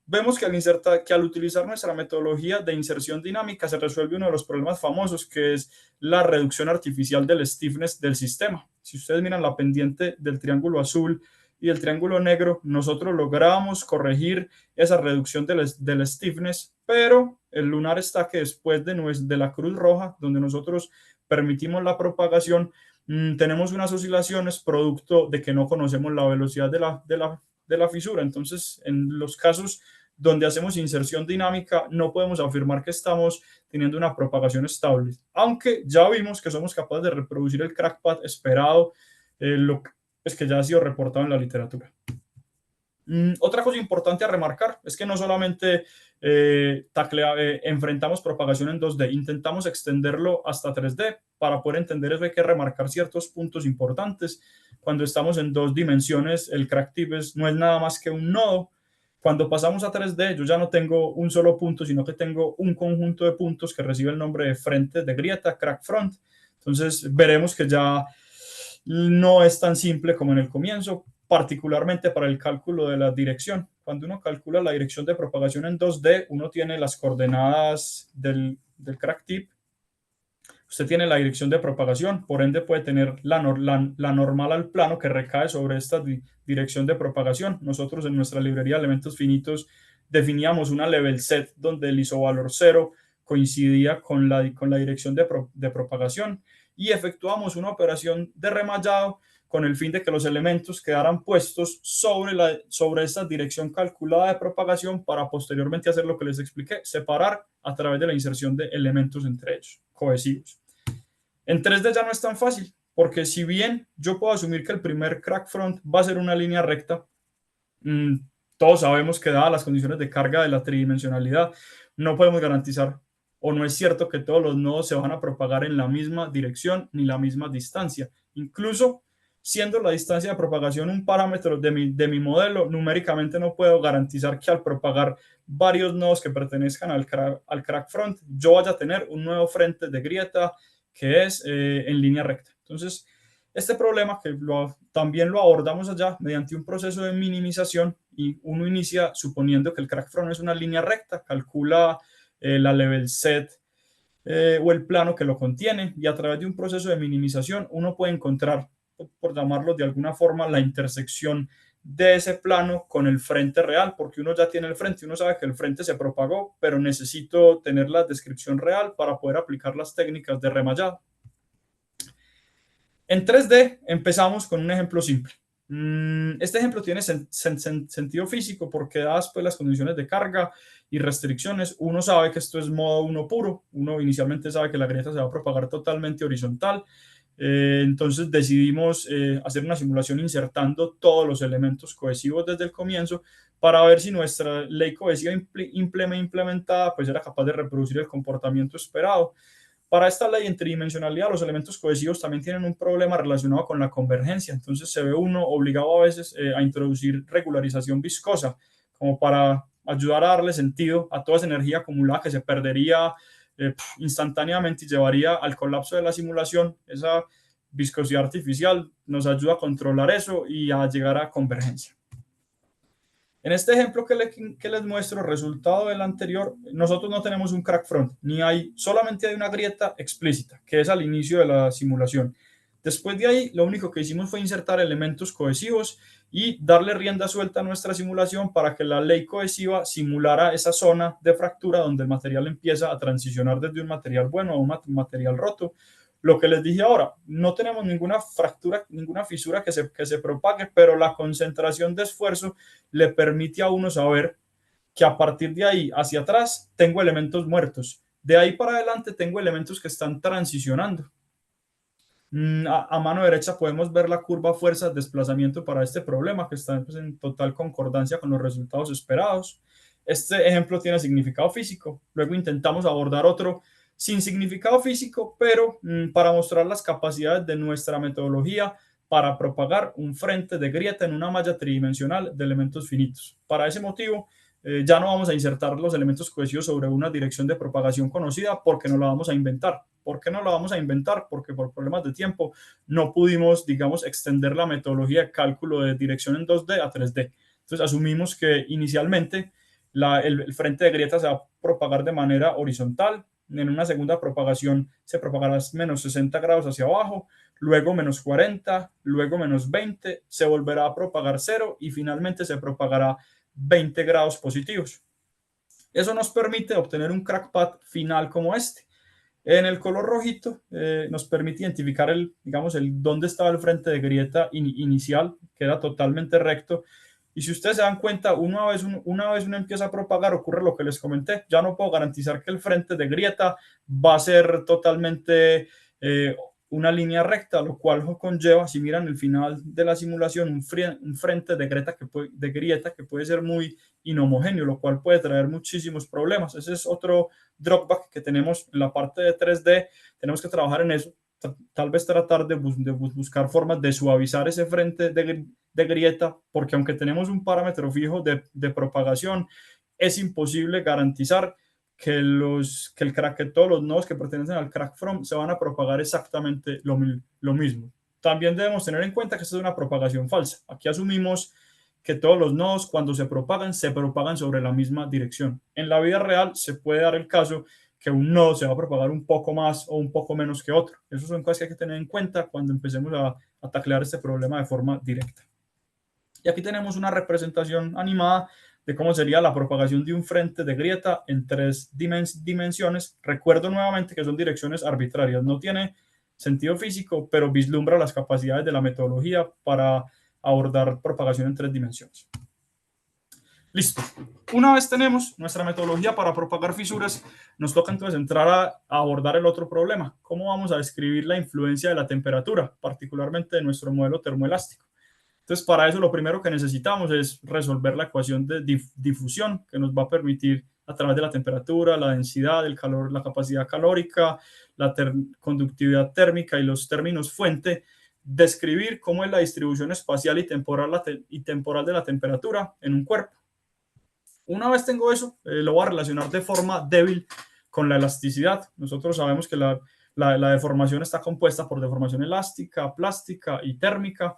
Vemos que al utilizar nuestra metodología de inserción dinámica se resuelve uno de los problemas famosos, que es la reducción artificial del stiffness del sistema. Si ustedes miran la pendiente del triángulo azul y el triángulo negro, nosotros logramos corregir esa reducción del stiffness, pero el lunar está que después de la cruz roja, donde nosotros permitimos la propagación, tenemos unas oscilaciones producto de que no conocemos la velocidad de la fisura. Entonces, en los casos donde hacemos inserción dinámica, no podemos afirmar que estamos teniendo una propagación estable, aunque ya vimos que somos capaces de reproducir el crack path esperado, es que ya ha sido reportado en la literatura. Otra cosa importante a remarcar es que no solamente enfrentamos propagación en 2D, intentamos extenderlo hasta 3D. Para poder entender eso hay que remarcar ciertos puntos importantes. Cuando estamos en 2 dimensiones, el crack tip no es nada más que un nodo. Cuando pasamos a 3D, yo ya no tengo un solo punto, sino que tengo un conjunto de puntos que recibe el nombre de frente de grieta, crack front. Entonces veremos que ya no es tan simple como en el comienzo, particularmente para el cálculo de la dirección. Cuando uno calcula la dirección de propagación en 2D, uno tiene las coordenadas del crack tip, usted tiene la dirección de propagación, por ende puede tener la normal al plano que recae sobre esta dirección de propagación. Nosotros en nuestra librería de elementos finitos definíamos una level set donde el isovalor 0 coincidía con la dirección de propagación y efectuamos una operación de remallado con el fin de que los elementos quedaran puestos sobre esta dirección calculada de propagación para posteriormente hacer lo que les expliqué, separar a través de la inserción de elementos entre ellos, cohesivos. En 3D ya no es tan fácil, porque si bien yo puedo asumir que el primer crack front va a ser una línea recta, todos sabemos que dadas las condiciones de carga de la tridimensionalidad, no podemos garantizar, o no es cierto que todos los nodos se van a propagar en la misma dirección ni la misma distancia. Incluso siendo la distancia de propagación un parámetro de mi modelo, numéricamente no puedo garantizar que al propagar varios nodos que pertenezcan al crack front, yo vaya a tener un nuevo frente de grieta que es en línea recta. Entonces, este problema que también lo abordamos allá mediante un proceso de minimización, y uno inicia suponiendo que el crack front es una línea recta, calcula la level set o el plano que lo contiene, y a través de un proceso de minimización uno puede encontrar, por llamarlo de alguna forma, la intersección de ese plano con el frente real, porque uno ya tiene el frente, uno sabe que el frente se propagó, pero necesito tener la descripción real para poder aplicar las técnicas de remallado. En 3D empezamos con un ejemplo simple. Este ejemplo tiene sentido físico porque dadas pues las condiciones de carga y restricciones, uno sabe que esto es modo 1 puro, uno inicialmente sabe que la grieta se va a propagar totalmente horizontal, entonces decidimos hacer una simulación insertando todos los elementos cohesivos desde el comienzo para ver si nuestra ley cohesiva implementada pues era capaz de reproducir el comportamiento esperado. Para esta ley en tridimensionalidad, los elementos cohesivos también tienen un problema relacionado con la convergencia. Entonces se ve uno obligado a veces a introducir regularización viscosa, como para ayudar a darle sentido a toda esa energía acumulada que se perdería instantáneamente y llevaría al colapso de la simulación. Esa viscosidad artificial nos ayuda a controlar eso y a llegar a convergencia. En este ejemplo que les muestro, resultado del anterior, nosotros no tenemos un crack front, solamente hay una grieta explícita, que es al inicio de la simulación. Después de ahí, lo único que hicimos fue insertar elementos cohesivos y darle rienda suelta a nuestra simulación para que la ley cohesiva simulara esa zona de fractura donde el material empieza a transicionar desde un material bueno a un material roto. Lo que les dije ahora, no tenemos ninguna fractura, ninguna fisura que se propague, pero la concentración de esfuerzo le permite a uno saber que a partir de ahí hacia atrás tengo elementos muertos. De ahí para adelante tengo elementos que están transicionando. A mano derecha podemos ver la curva fuerza-desplazamiento para este problema que está pues, en total concordancia con los resultados esperados. Este ejemplo tiene significado físico. Luego intentamos abordar otro sin significado físico, pero para mostrar las capacidades de nuestra metodología para propagar un frente de grieta en una malla tridimensional de elementos finitos. Para ese motivo, ya no vamos a insertar los elementos cohesivos sobre una dirección de propagación conocida porque no la vamos a inventar. ¿Por qué no la vamos a inventar? Porque por problemas de tiempo no pudimos, digamos, extender la metodología de cálculo de dirección en 2D a 3D. Entonces asumimos que inicialmente el frente de grieta se va a propagar de manera horizontal. En una segunda propagación se propagará menos 60 grados hacia abajo, luego menos 40, luego menos 20, se volverá a propagar 0 y finalmente se propagará 20 grados positivos. Eso nos permite obtener un crack path final como este. En el color rojito nos permite identificar dónde estaba el frente de grieta inicial, que era totalmente recto, Y si ustedes se dan cuenta, una vez uno empieza a propagar, ocurre lo que les comenté. Ya no puedo garantizar que el frente de grieta va a ser totalmente una línea recta, lo cual conlleva, si miran el final de la simulación, un frente de grieta que puede ser muy inhomogéneo, lo cual puede traer muchísimos problemas. Ese es otro drawback que tenemos en la parte de 3D. Tenemos que trabajar en eso, tal vez tratar de buscar formas de suavizar ese frente de grieta, porque aunque tenemos un parámetro fijo de propagación, es imposible garantizar que todos los nodos que pertenecen al crack from se van a propagar exactamente lo mismo. También debemos tener en cuenta que esta es una propagación falsa. Aquí asumimos que todos los nodos cuando se propagan sobre la misma dirección. En la vida real se puede dar el caso que un nodo se va a propagar un poco más o un poco menos que otro. Esas son cosas que hay que tener en cuenta cuando empecemos a taclear este problema de forma directa. Y aquí tenemos una representación animada de cómo sería la propagación de un frente de grieta en 3 dimensiones. Recuerdo nuevamente que son direcciones arbitrarias, no tiene sentido físico, pero vislumbra las capacidades de la metodología para abordar propagación en 3 dimensiones. Listo. Una vez tenemos nuestra metodología para propagar fisuras, nos toca entonces entrar a abordar el otro problema. ¿Cómo vamos a describir la influencia de la temperatura, particularmente de nuestro modelo termoelástico? Entonces, para eso lo primero que necesitamos es resolver la ecuación de difusión que nos va a permitir, a través de la temperatura, la densidad, el calor, la capacidad calórica, la conductividad térmica y los términos fuente, describir cómo es la distribución espacial y temporal de la temperatura en un cuerpo. Una vez tengo eso, lo voy a relacionar de forma débil con la elasticidad. Nosotros sabemos que la deformación está compuesta por deformación elástica, plástica y térmica.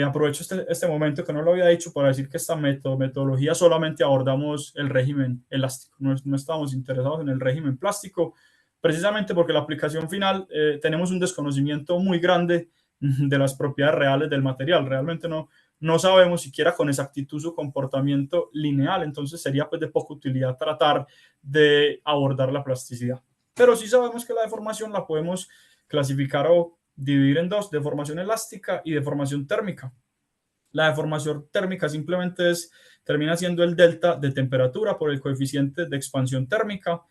Aprovecho este momento que no lo había dicho para decir que esta metodología solamente abordamos el régimen elástico. No estamos interesados en el régimen plástico, precisamente porque la aplicación final tenemos un desconocimiento muy grande de las propiedades reales del material. Realmente no sabemos siquiera con exactitud su comportamiento lineal, entonces sería pues de poca utilidad tratar de abordar la plasticidad. Pero sí sabemos que la deformación la podemos clasificar o dividir en dos: deformación elástica y deformación térmica. La deformación térmica simplemente termina siendo el delta de temperatura por el coeficiente de expansión térmica,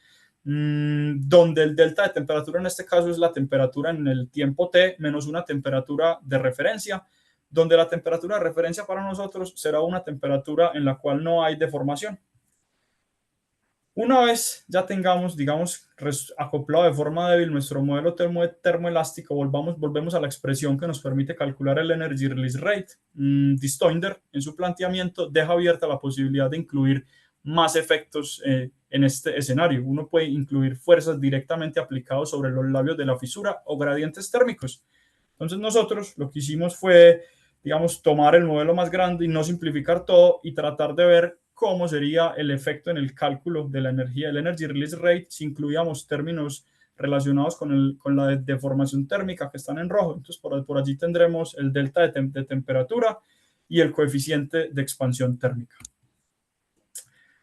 donde el delta de temperatura en este caso es la temperatura en el tiempo t menos una temperatura de referencia, donde la temperatura de referencia para nosotros será una temperatura en la cual no hay deformación. Una vez ya tengamos, digamos, acoplado de forma débil nuestro modelo termoelástico, volvemos a la expresión que nos permite calcular el Energy Release Rate. Distoinder, en su planteamiento, deja abierta la posibilidad de incluir más efectos en este escenario. Uno puede incluir fuerzas directamente aplicadas sobre los labios de la fisura o gradientes térmicos. Entonces nosotros lo que hicimos fue, digamos, tomar el modelo más grande y no simplificar todo y tratar de ver cómo sería el efecto en el cálculo de la energía, el Energy Release Rate, si incluíamos términos relacionados con la deformación térmica que están en rojo. Entonces, por allí tendremos el delta de temperatura y el coeficiente de expansión térmica.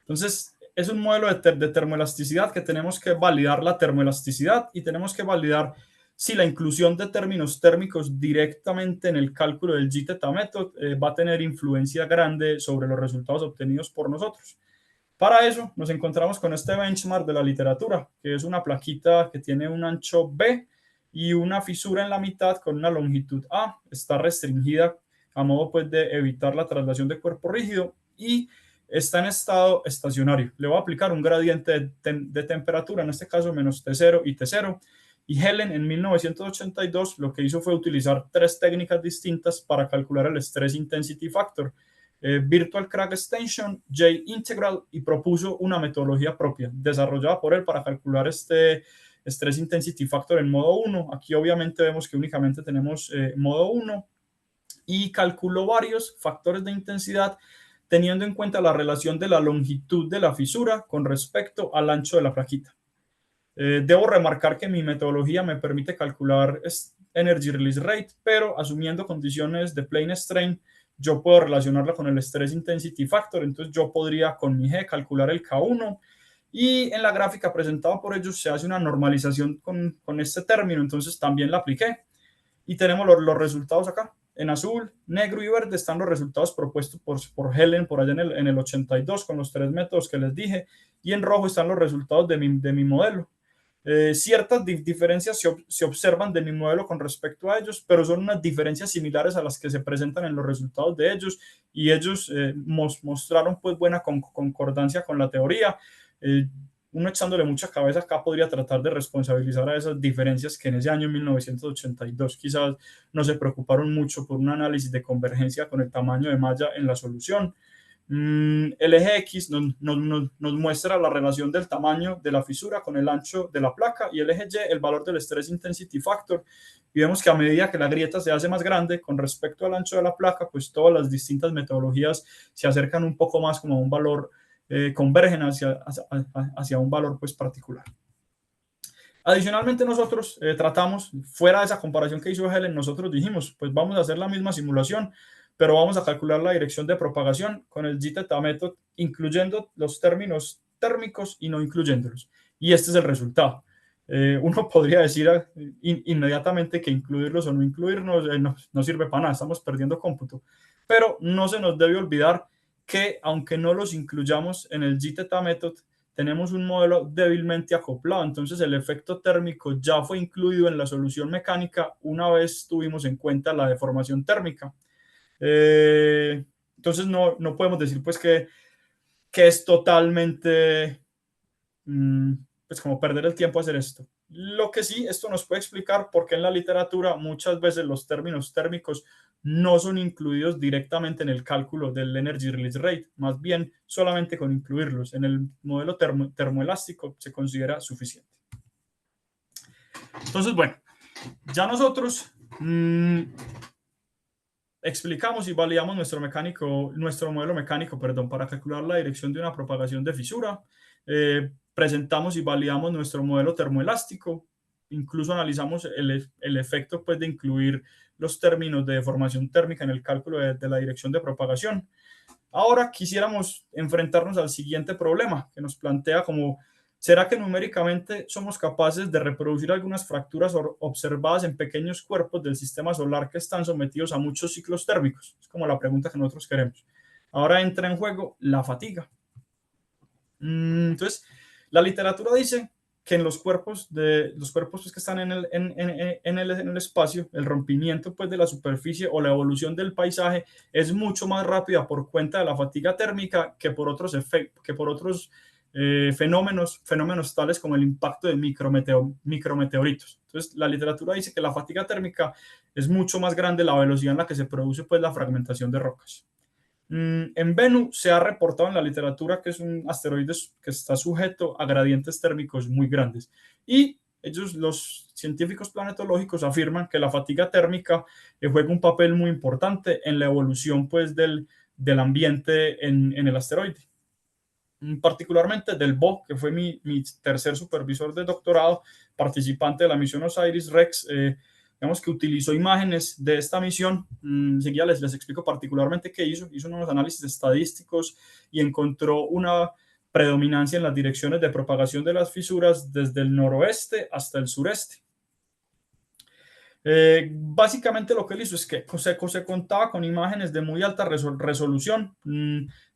Entonces, es un modelo de termoelasticidad que tenemos que validar la termoelasticidad y tenemos que validar si la inclusión de términos térmicos directamente en el cálculo del G-Theta Method va a tener influencia grande sobre los resultados obtenidos por nosotros. Para eso nos encontramos con este benchmark de la literatura, que es una plaquita que tiene un ancho B y una fisura en la mitad con una longitud A. Está restringida a modo pues de evitar la traslación de cuerpo rígido y está en estado estacionario. Le voy a aplicar un gradiente de temperatura, en este caso menos T0 y T0. Y Helen en 1982 lo que hizo fue utilizar 3 técnicas distintas para calcular el Stress Intensity Factor: Virtual Crack Extension, J-Integral, y propuso una metodología propia desarrollada por él para calcular este Stress Intensity Factor en modo 1. Aquí obviamente vemos que únicamente tenemos modo 1 y calculó varios factores de intensidad teniendo en cuenta la relación de la longitud de la fisura con respecto al ancho de la plaquita. Debo remarcar que mi metodología me permite calcular Energy Release Rate, pero asumiendo condiciones de plane strain, yo puedo relacionarla con el Stress Intensity Factor. Entonces yo podría con mi G calcular el K1 y en la gráfica presentada por ellos se hace una normalización con este término, entonces también la apliqué y tenemos los resultados acá. en azul, negro y verde están los resultados propuestos por Helen por allá en el 82 con los 3 métodos que les dije, y en rojo están los resultados de mi modelo. Ciertas diferencias se observan de mi modelo con respecto a ellos, pero son unas diferencias similares a las que se presentan en los resultados de ellos, y ellos mostraron pues buena concordancia con la teoría. Uno echándole mucha cabeza acá podría tratar de responsabilizar a esas diferencias que en ese año 1982 quizás no se preocuparon mucho por un análisis de convergencia con el tamaño de malla en la solución. El eje X nos muestra la relación del tamaño de la fisura con el ancho de la placa, y el eje Y el valor del Stress Intensity Factor, y vemos que a medida que la grieta se hace más grande con respecto al ancho de la placa, pues todas las distintas metodologías se acercan un poco más como a un valor, convergen hacia un valor pues particular. Adicionalmente nosotros tratamos, fuera de esa comparación que hizo Helen, nosotros dijimos, pues vamos a hacer la misma simulación, pero vamos a calcular la dirección de propagación con el G-Theta Method, incluyendo los términos térmicos y no incluyéndolos. Y este es el resultado. Uno podría decir inmediatamente que incluirlos o no incluirlos no sirve para nada, estamos perdiendo cómputo. Pero no se nos debe olvidar que aunque no los incluyamos en el G-Theta Method, tenemos un modelo débilmente acoplado, entonces el efecto térmico ya fue incluido en la solución mecánica una vez tuvimos en cuenta la deformación térmica. Entonces no podemos decir pues que es totalmente pues como perder el tiempo hacer esto. Lo que sí, esto nos puede explicar por qué en la literatura muchas veces los términos térmicos no son incluidos directamente en el cálculo del Energy Release Rate, más bien solamente con incluirlos en el modelo termoelástico se considera suficiente. Entonces, bueno, ya nosotros explicamos y validamos nuestro modelo mecánico, para calcular la dirección de una propagación de fisura. Presentamos y validamos nuestro modelo termoelástico, incluso analizamos el efecto pues, de incluir los términos de deformación térmica en el cálculo de la dirección de propagación. Ahora quisiéramos enfrentarnos al siguiente problema que nos plantea como, ¿será que numéricamente somos capaces de reproducir algunas fracturas observadas en pequeños cuerpos del sistema solar que están sometidos a muchos ciclos térmicos? Es como la pregunta que nosotros queremos. Ahora entra en juego la fatiga. Entonces, la literatura dice que en los cuerpos pues, que están en el espacio, el rompimiento pues, de la superficie o la evolución del paisaje es mucho más rápida por cuenta de la fatiga térmica que por otros fenómenos tales como el impacto de micrometeoritos. Entonces, la literatura dice que la fatiga térmica es mucho más grande la velocidad en la que se produce pues, la fragmentación de rocas. En Bennu se ha reportado en la literatura que es un asteroide que está sujeto a gradientes térmicos muy grandes, y los científicos planetológicos afirman que la fatiga térmica juega un papel muy importante en la evolución pues, del ambiente en el asteroide. Particularmente Del Bo, que fue mi tercer supervisor de doctorado, participante de la misión OSIRIS-REx, digamos que utilizó imágenes de esta misión. Enseguida les explico particularmente qué hizo. Hizo unos análisis estadísticos y encontró una predominancia en las direcciones de propagación de las fisuras desde el noroeste hasta el sureste. Básicamente lo que él hizo es que se contaba con imágenes de muy alta resolución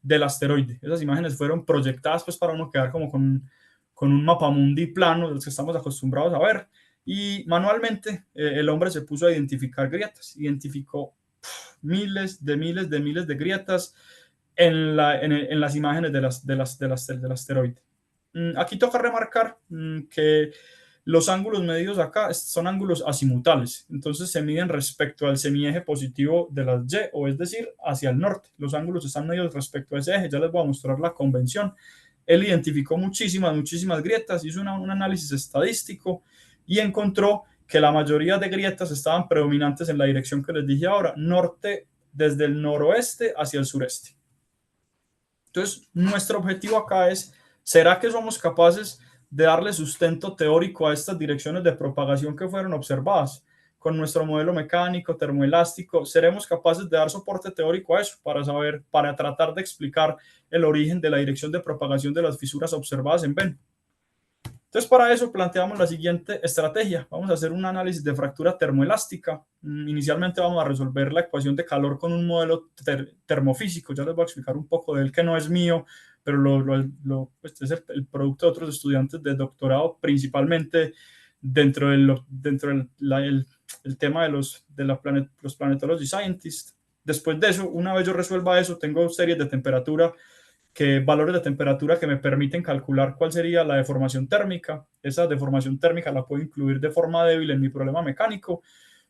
del asteroide. Esas imágenes fueron proyectadas pues, para uno quedar como con un mapamundi plano de los que estamos acostumbrados a ver. Y manualmente el hombre se puso a identificar grietas, identificó miles de grietas en las imágenes del asteroide. Aquí toca remarcar que los ángulos medidos acá son ángulos azimutales, entonces se miden respecto al semieje positivo de las Y, o es decir, hacia el norte. Los ángulos están medidos respecto a ese eje, ya les voy a mostrar la convención. Él identificó muchísimas grietas, hizo un análisis estadístico y encontró que la mayoría de grietas estaban predominantes en la dirección que les dije ahora, norte, desde el noroeste hacia el sureste. Entonces, nuestro objetivo acá es, ¿será que somos capaces de darle sustento teórico a estas direcciones de propagación que fueron observadas? Con nuestro modelo mecánico, termoelástico, ¿seremos capaces de dar soporte teórico a eso para tratar de explicar el origen de la dirección de propagación de las fisuras observadas en Bennu? Entonces, para eso planteamos la siguiente estrategia. Vamos a hacer un análisis de fractura termoelástica. Inicialmente vamos a resolver la ecuación de calor con un modelo termofísico. Ya les voy a explicar un poco de él, que no es mío, pero pues es el producto de otros estudiantes de doctorado, principalmente dentro del tema de los planetology scientists. Después de eso, una vez yo resuelva eso, tengo series de temperatura, valores de temperatura que me permiten calcular cuál sería la deformación térmica. Esa deformación térmica la puedo incluir de forma débil en mi problema mecánico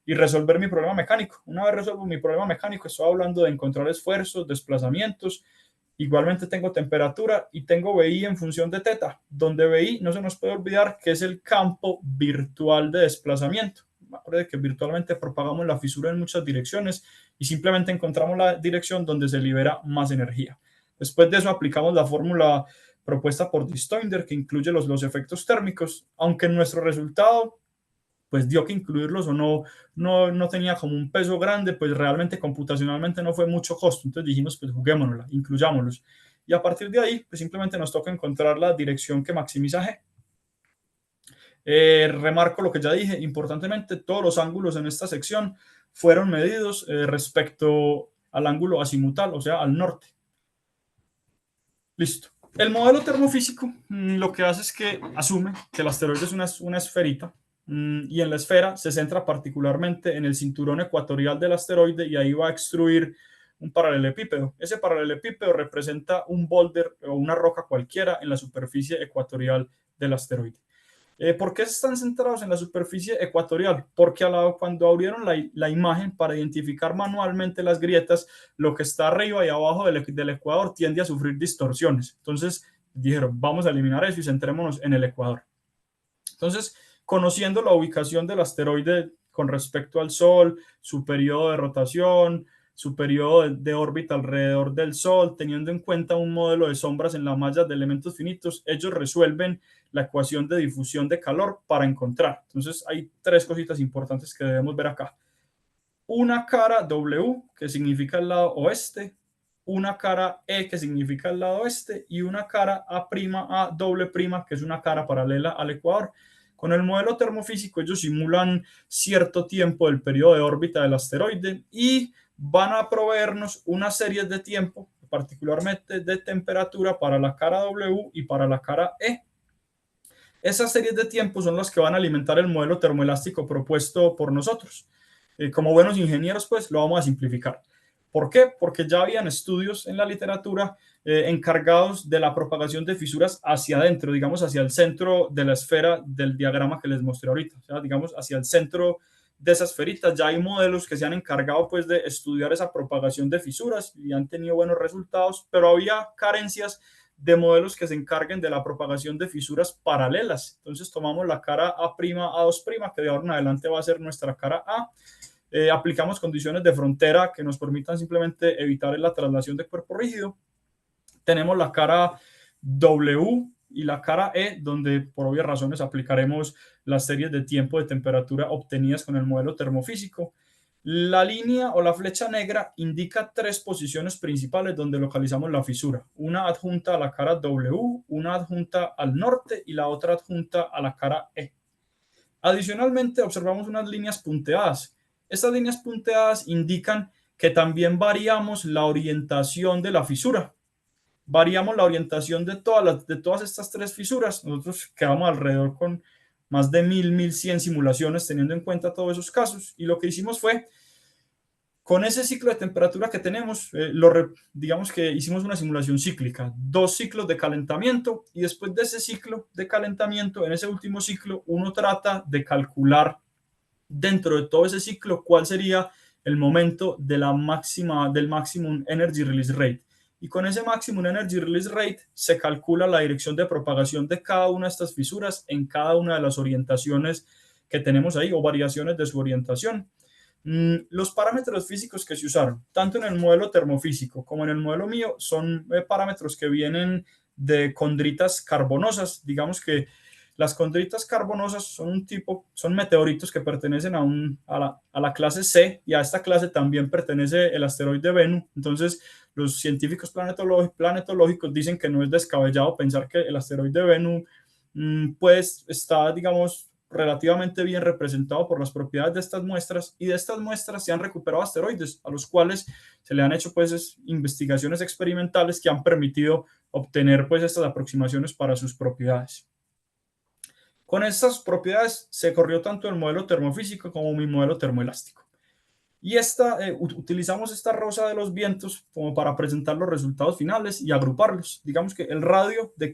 y resolver mi problema mecánico. Una vez resuelvo mi problema mecánico, estoy hablando de encontrar esfuerzos, desplazamientos. Igualmente tengo temperatura y tengo BI en función de teta, donde BI no se nos puede olvidar que es el campo virtual de desplazamiento. Acuérdense que virtualmente propagamos la fisura en muchas direcciones y simplemente encontramos la dirección donde se libera más energía. Después de eso aplicamos la fórmula propuesta por de Stoinder, que incluye los efectos térmicos, aunque en nuestro resultado pues dio que incluirlos o no tenía como un peso grande, pues realmente computacionalmente no fue mucho costo. Entonces dijimos, pues juguémonosla, incluyámoslos. Y a partir de ahí, pues simplemente nos toca encontrar la dirección que maximiza G. Remarco lo que ya dije, importantemente, todos los ángulos en esta sección fueron medidos respecto al ángulo azimutal, o sea, al norte. Listo. El modelo termofísico lo que hace es que asume que el asteroide es una esferita y en la esfera se centra particularmente en el cinturón ecuatorial del asteroide y ahí va a extruir un paralelepípedo. Ese paralelepípedo representa un boulder o una roca cualquiera en la superficie ecuatorial del asteroide. ¿Por qué están centrados en la superficie ecuatorial? Porque cuando abrieron la imagen para identificar manualmente las grietas, lo que está arriba y abajo del ecuador tiende a sufrir distorsiones. Entonces dijeron, vamos a eliminar eso y centrémonos en el ecuador. Entonces, conociendo la ubicación del asteroide con respecto al Sol, su periodo de rotación, su periodo de órbita alrededor del Sol, teniendo en cuenta un modelo de sombras en la malla de elementos finitos, ellos resuelven la ecuación de difusión de calor para encontrar. Entonces, hay tres cositas importantes que debemos ver acá. Una cara W, que significa el lado oeste, una cara E, que significa el lado oeste, y una cara A' doble prima, que es una cara paralela al ecuador. Con el modelo termofísico, ellos simulan cierto tiempo del periodo de órbita del asteroide y van a proveernos una serie de tiempo, particularmente de temperatura, para la cara W y para la cara E. Esas series de tiempo son las que van a alimentar el modelo termoelástico propuesto por nosotros. Como buenos ingenieros, pues lo vamos a simplificar. ¿Por qué? Porque ya habían estudios en la literatura encargados de la propagación de fisuras hacia adentro, digamos hacia el centro de la esfera del diagrama que les mostré ahorita, o sea, digamos hacia el centro de esa esferita. Ya hay modelos que se han encargado pues de estudiar esa propagación de fisuras y han tenido buenos resultados, pero había carencias de modelos que se encarguen de la propagación de fisuras paralelas. Entonces tomamos la cara A', A2', que de ahora en adelante va a ser nuestra cara A. Aplicamos condiciones de frontera que nos permitan simplemente evitar la traslación de cuerpo rígido. Tenemos la cara W y la cara E, donde por obvias razones aplicaremos las series de tiempo de temperatura obtenidas con el modelo termofísico. La línea o la flecha negra indica tres posiciones principales donde localizamos la fisura. Una adjunta a la cara W, una adjunta al norte y la otra adjunta a la cara E. Adicionalmente, observamos unas líneas punteadas. Estas líneas punteadas indican que también variamos la orientación de la fisura. Variamos la orientación de todas estas tres fisuras. Nosotros quedamos alrededor con más de 1.100 simulaciones teniendo en cuenta todos esos casos. Y lo que hicimos fue, con ese ciclo de temperatura que tenemos, digamos que hicimos una simulación cíclica, 2 ciclos de calentamiento y después de ese ciclo de calentamiento, en ese último ciclo, uno trata de calcular dentro de todo ese ciclo cuál sería el momento del maximum energy release rate. Y con ese maximum energy release rate se calcula la dirección de propagación de cada una de estas fisuras en cada una de las orientaciones que tenemos ahí o variaciones de su orientación. Los parámetros físicos que se usaron, tanto en el modelo termofísico como en el modelo mío, son parámetros que vienen de condritas carbonosas. Digamos que las condritas carbonosas son meteoritos que pertenecen a la clase C, y a esta clase también pertenece el asteroide Venus. Entonces, los científicos planetológicos dicen que no es descabellado pensar que el asteroide Venus pues está, digamos, relativamente bien representado por las propiedades de estas muestras, y de estas muestras se han recuperado asteroides a los cuales se le han hecho pues investigaciones experimentales que han permitido obtener pues estas aproximaciones para sus propiedades. Con estas propiedades se corrió tanto el modelo termofísico como mi modelo termoelástico. Y utilizamos esta rosa de los vientos como para presentar los resultados finales y agruparlos. Digamos que el radio de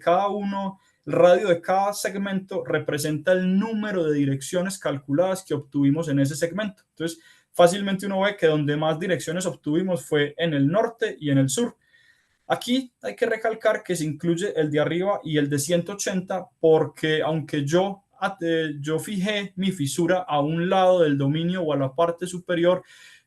cada segmento representa el número de direcciones calculadas que obtuvimos en ese segmento. Entonces, fácilmente uno ve que donde más direcciones obtuvimos fue en el norte y en el sur. Aquí hay que recalcar que se incluye el de arriba y el de 180 porque aunque yo fijé mi fisura a un lado del dominio o a la parte superior,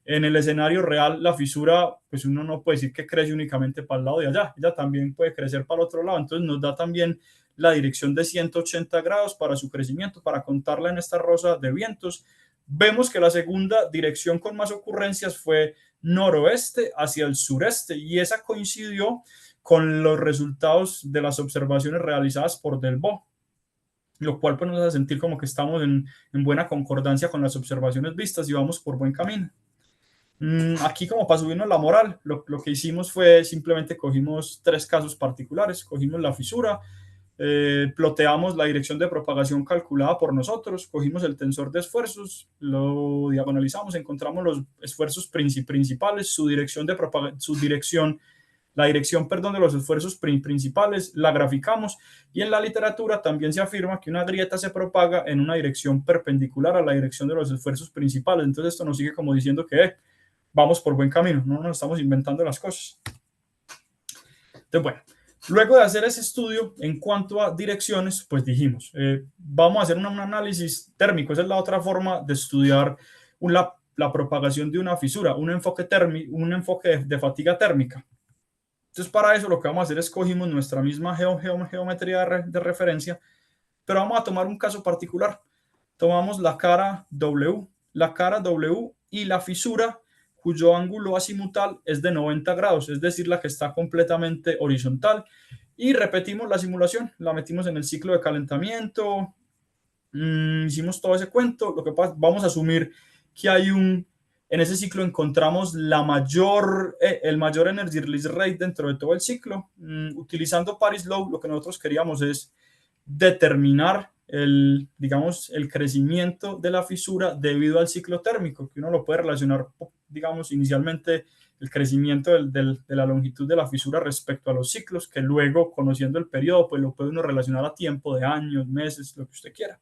en el escenario real la fisura, pues uno no puede decir que crece únicamente para el lado de allá, ella también puede crecer para el otro lado, entonces nos da también la dirección de 180 grados para su crecimiento, para contarla en esta rosa de vientos. Vemos que la segunda dirección con más ocurrencias fue noroeste hacia el sureste, y esa coincidió con los resultados de las observaciones realizadas por Delboe, lo cual pues, nos hace sentir como que estamos en buena concordancia con las observaciones vistas y vamos por buen camino. Aquí, como para subirnos la moral, lo que hicimos fue simplemente cogimos 3 casos particulares, cogimos la fisura, ploteamos la dirección de propagación calculada por nosotros, cogimos el tensor de esfuerzos, lo diagonalizamos, encontramos los esfuerzos principales, la dirección de los esfuerzos principales, la graficamos, y en la literatura también se afirma que una grieta se propaga en una dirección perpendicular a la dirección de los esfuerzos principales. Entonces esto nos sigue como diciendo que vamos por buen camino, no nos estamos inventando las cosas. Entonces, bueno, luego de hacer ese estudio en cuanto a direcciones, pues dijimos, vamos a hacer un análisis térmico. Esa es la otra forma de estudiar la propagación de una fisura, un enfoque de fatiga térmica. Entonces, para eso lo que vamos a hacer es cogimos nuestra misma geometría de referencia, pero vamos a tomar un caso particular. Tomamos la cara W y la fisura cuyo ángulo azimutal es de 90 grados, es decir, la que está completamente horizontal, y repetimos la simulación, la metimos en el ciclo de calentamiento, hicimos todo ese cuento. Lo que pasa, vamos a asumir que en ese ciclo encontramos el mayor energy release rate dentro de todo el ciclo. Utilizando Paris Law, lo que nosotros queríamos es determinar el crecimiento de la fisura debido al ciclo térmico, que uno lo puede relacionar, digamos, inicialmente el crecimiento de la longitud de la fisura respecto a los ciclos, que luego, conociendo el periodo, pues lo puede uno relacionar a tiempo de años, meses, lo que usted quiera.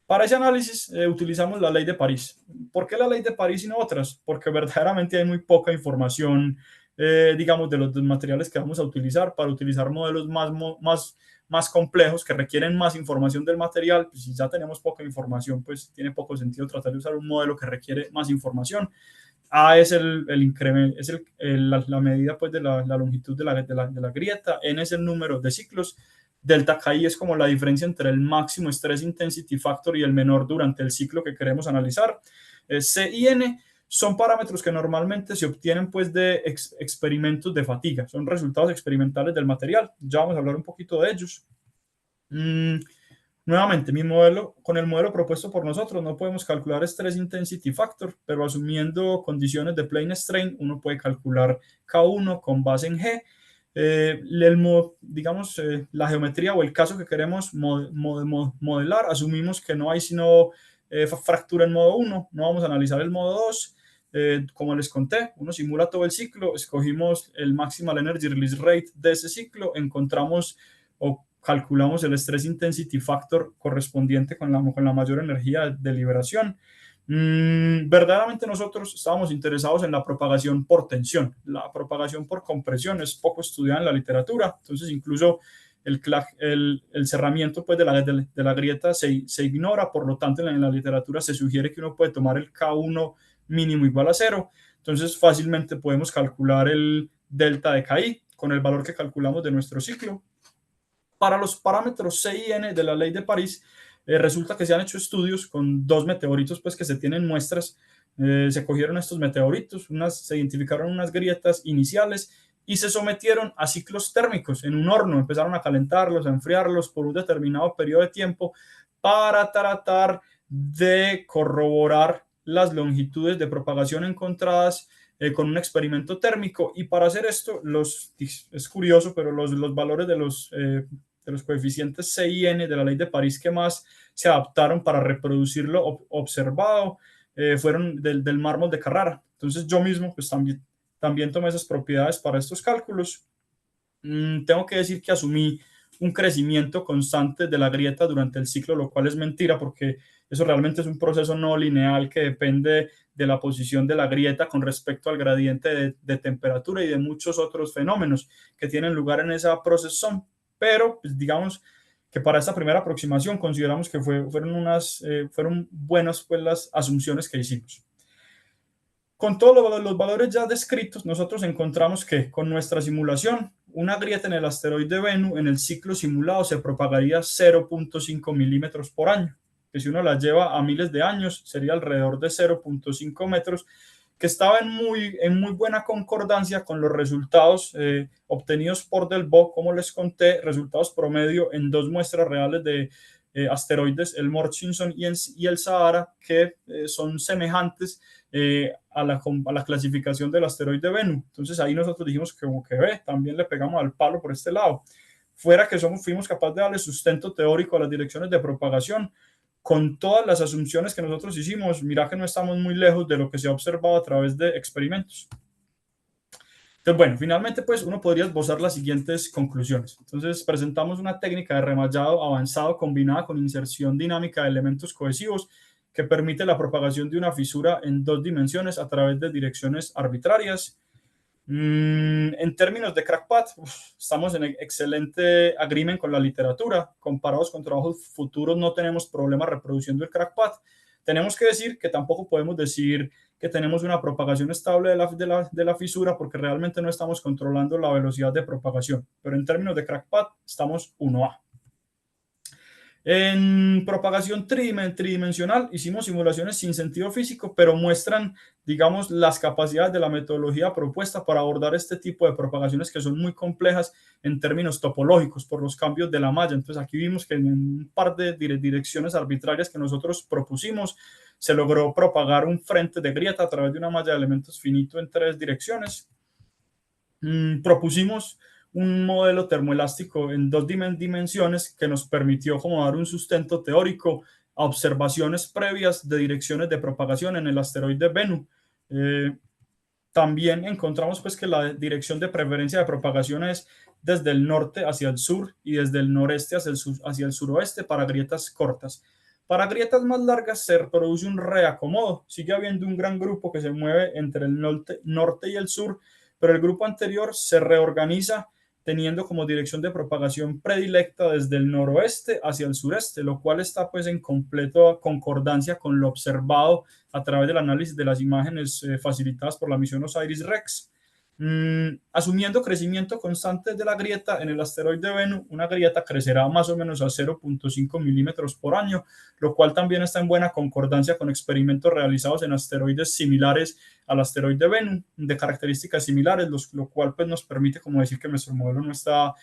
Para ese análisis utilizamos la ley de París. ¿Por qué la ley de París y no otras? Porque verdaderamente hay muy poca información, digamos, de los materiales que vamos a utilizar. Para utilizar modelos más complejos que requieren más información del material, pues si ya tenemos poca información, pues tiene poco sentido tratar de usar un modelo que requiere más información. A es el incremento, es la medida pues, de la longitud de la grieta. N es el número de ciclos. Delta KI es como la diferencia entre el máximo Stress Intensity Factor y el menor durante el ciclo que queremos analizar. C y N son parámetros que normalmente se obtienen pues, de experimentos de fatiga. Son resultados experimentales del material. Ya vamos a hablar un poquito de ellos. Nuevamente, con el modelo propuesto por nosotros no podemos calcular Stress Intensity Factor, pero asumiendo condiciones de plane strain, uno puede calcular K1 con base en G. La geometría o el caso que queremos modelar, asumimos que no hay sino fractura en modo 1, no vamos a analizar el modo 2. Como les conté, uno simula todo el ciclo, escogimos el Maximal Energy Release Rate de ese ciclo, encontramos o calculamos el Stress Intensity Factor correspondiente con la mayor energía de liberación. Verdaderamente nosotros estábamos interesados en la propagación por tensión. La propagación por compresión es poco estudiada en la literatura, entonces incluso el cerramiento pues, de la grieta se ignora, por lo tanto en la literatura se sugiere que uno puede tomar el K1 mínimo igual a 0, entonces fácilmente podemos calcular el delta de KI con el valor que calculamos de nuestro ciclo. Para los parámetros C y N de la ley de París, resulta que se han hecho estudios con 2 meteoritos pues, que se tienen muestras. Se cogieron estos meteoritos, se identificaron unas grietas iniciales y se sometieron a ciclos térmicos en un horno, empezaron a calentarlos, a enfriarlos por un determinado periodo de tiempo para tratar de corroborar las longitudes de propagación encontradas con un experimento térmico. Y para hacer esto, es curioso, pero los valores de los coeficientes C y N de la ley de París que más se adaptaron para reproducir lo observado fueron del mármol de Carrara. Entonces yo mismo pues también tomé esas propiedades para estos cálculos. Tengo que decir que asumí un crecimiento constante de la grieta durante el ciclo, lo cual es mentira porque eso realmente es un proceso no lineal que depende de la posición de la grieta con respecto al gradiente de temperatura y de muchos otros fenómenos que tienen lugar en esa procesión. Pero pues, digamos que para esta primera aproximación consideramos que fueron buenas pues, las asunciones que hicimos. Con todos los valores ya descritos, nosotros encontramos que con nuestra simulación, una grieta en el asteroide Bennu en el ciclo simulado se propagaría 0.5 milímetros por año, que si uno la lleva a miles de años sería alrededor de 0.5 metros, que estaba en muy buena concordancia con los resultados obtenidos por Delboe, como les conté, resultados promedio en dos muestras reales de asteroides, el Murchison y el Sahara, que son semejantes a la clasificación del asteroide Bennu. Entonces ahí nosotros dijimos que como que también le pegamos al palo por este lado. Fuera que fuimos capaces de darle sustento teórico a las direcciones de propagación, con todas las asunciones que nosotros hicimos, mira que no estamos muy lejos de lo que se ha observado a través de experimentos. Entonces, bueno, finalmente pues uno podría esbozar las siguientes conclusiones. Entonces presentamos una técnica de remallado avanzado combinada con inserción dinámica de elementos cohesivos que permite la propagación de una fisura en dos dimensiones a través de direcciones arbitrarias. En términos de crackpad, estamos en excelente agreement con la literatura. Comparados con trabajos futuros, no tenemos problemas reproduciendo el crackpad. Tenemos que decir que tampoco podemos decir que tenemos una propagación estable de la fisura porque realmente no estamos controlando la velocidad de propagación. Pero en términos de crackpad, estamos 1A. En propagación tridimensional hicimos simulaciones sin sentido físico, pero muestran, digamos, las capacidades de la metodología propuesta para abordar este tipo de propagaciones que son muy complejas en términos topológicos por los cambios de la malla. Entonces aquí vimos que en un par de direcciones arbitrarias que nosotros propusimos se logró propagar un frente de grieta a través de una malla de elementos finito en 3 direcciones. Propusimos un modelo termoelástico en 2 dimensiones que nos permitió como dar un sustento teórico a observaciones previas de direcciones de propagación en el asteroide Bennu. También encontramos pues que la dirección de preferencia de propagación es desde el norte hacia el sur y desde el noreste hacia el suroeste para grietas cortas. Para grietas más largas se produce un reacomodo. Sigue habiendo un gran grupo que se mueve entre el norte y el sur, pero el grupo anterior se reorganiza teniendo como dirección de propagación predilecta desde el noroeste hacia el sureste, lo cual está pues en completa concordancia con lo observado a través del análisis de las imágenes facilitadas por la misión OSIRIS-REx. Asumiendo crecimiento constante de la grieta en el asteroide Bennu, una grieta crecerá más o menos a 0.5 milímetros por año, lo cual también está en buena concordancia con experimentos realizados en asteroides similares al asteroide Bennu, de características similares, lo cual pues, nos permite como decir que nuestro modelo no está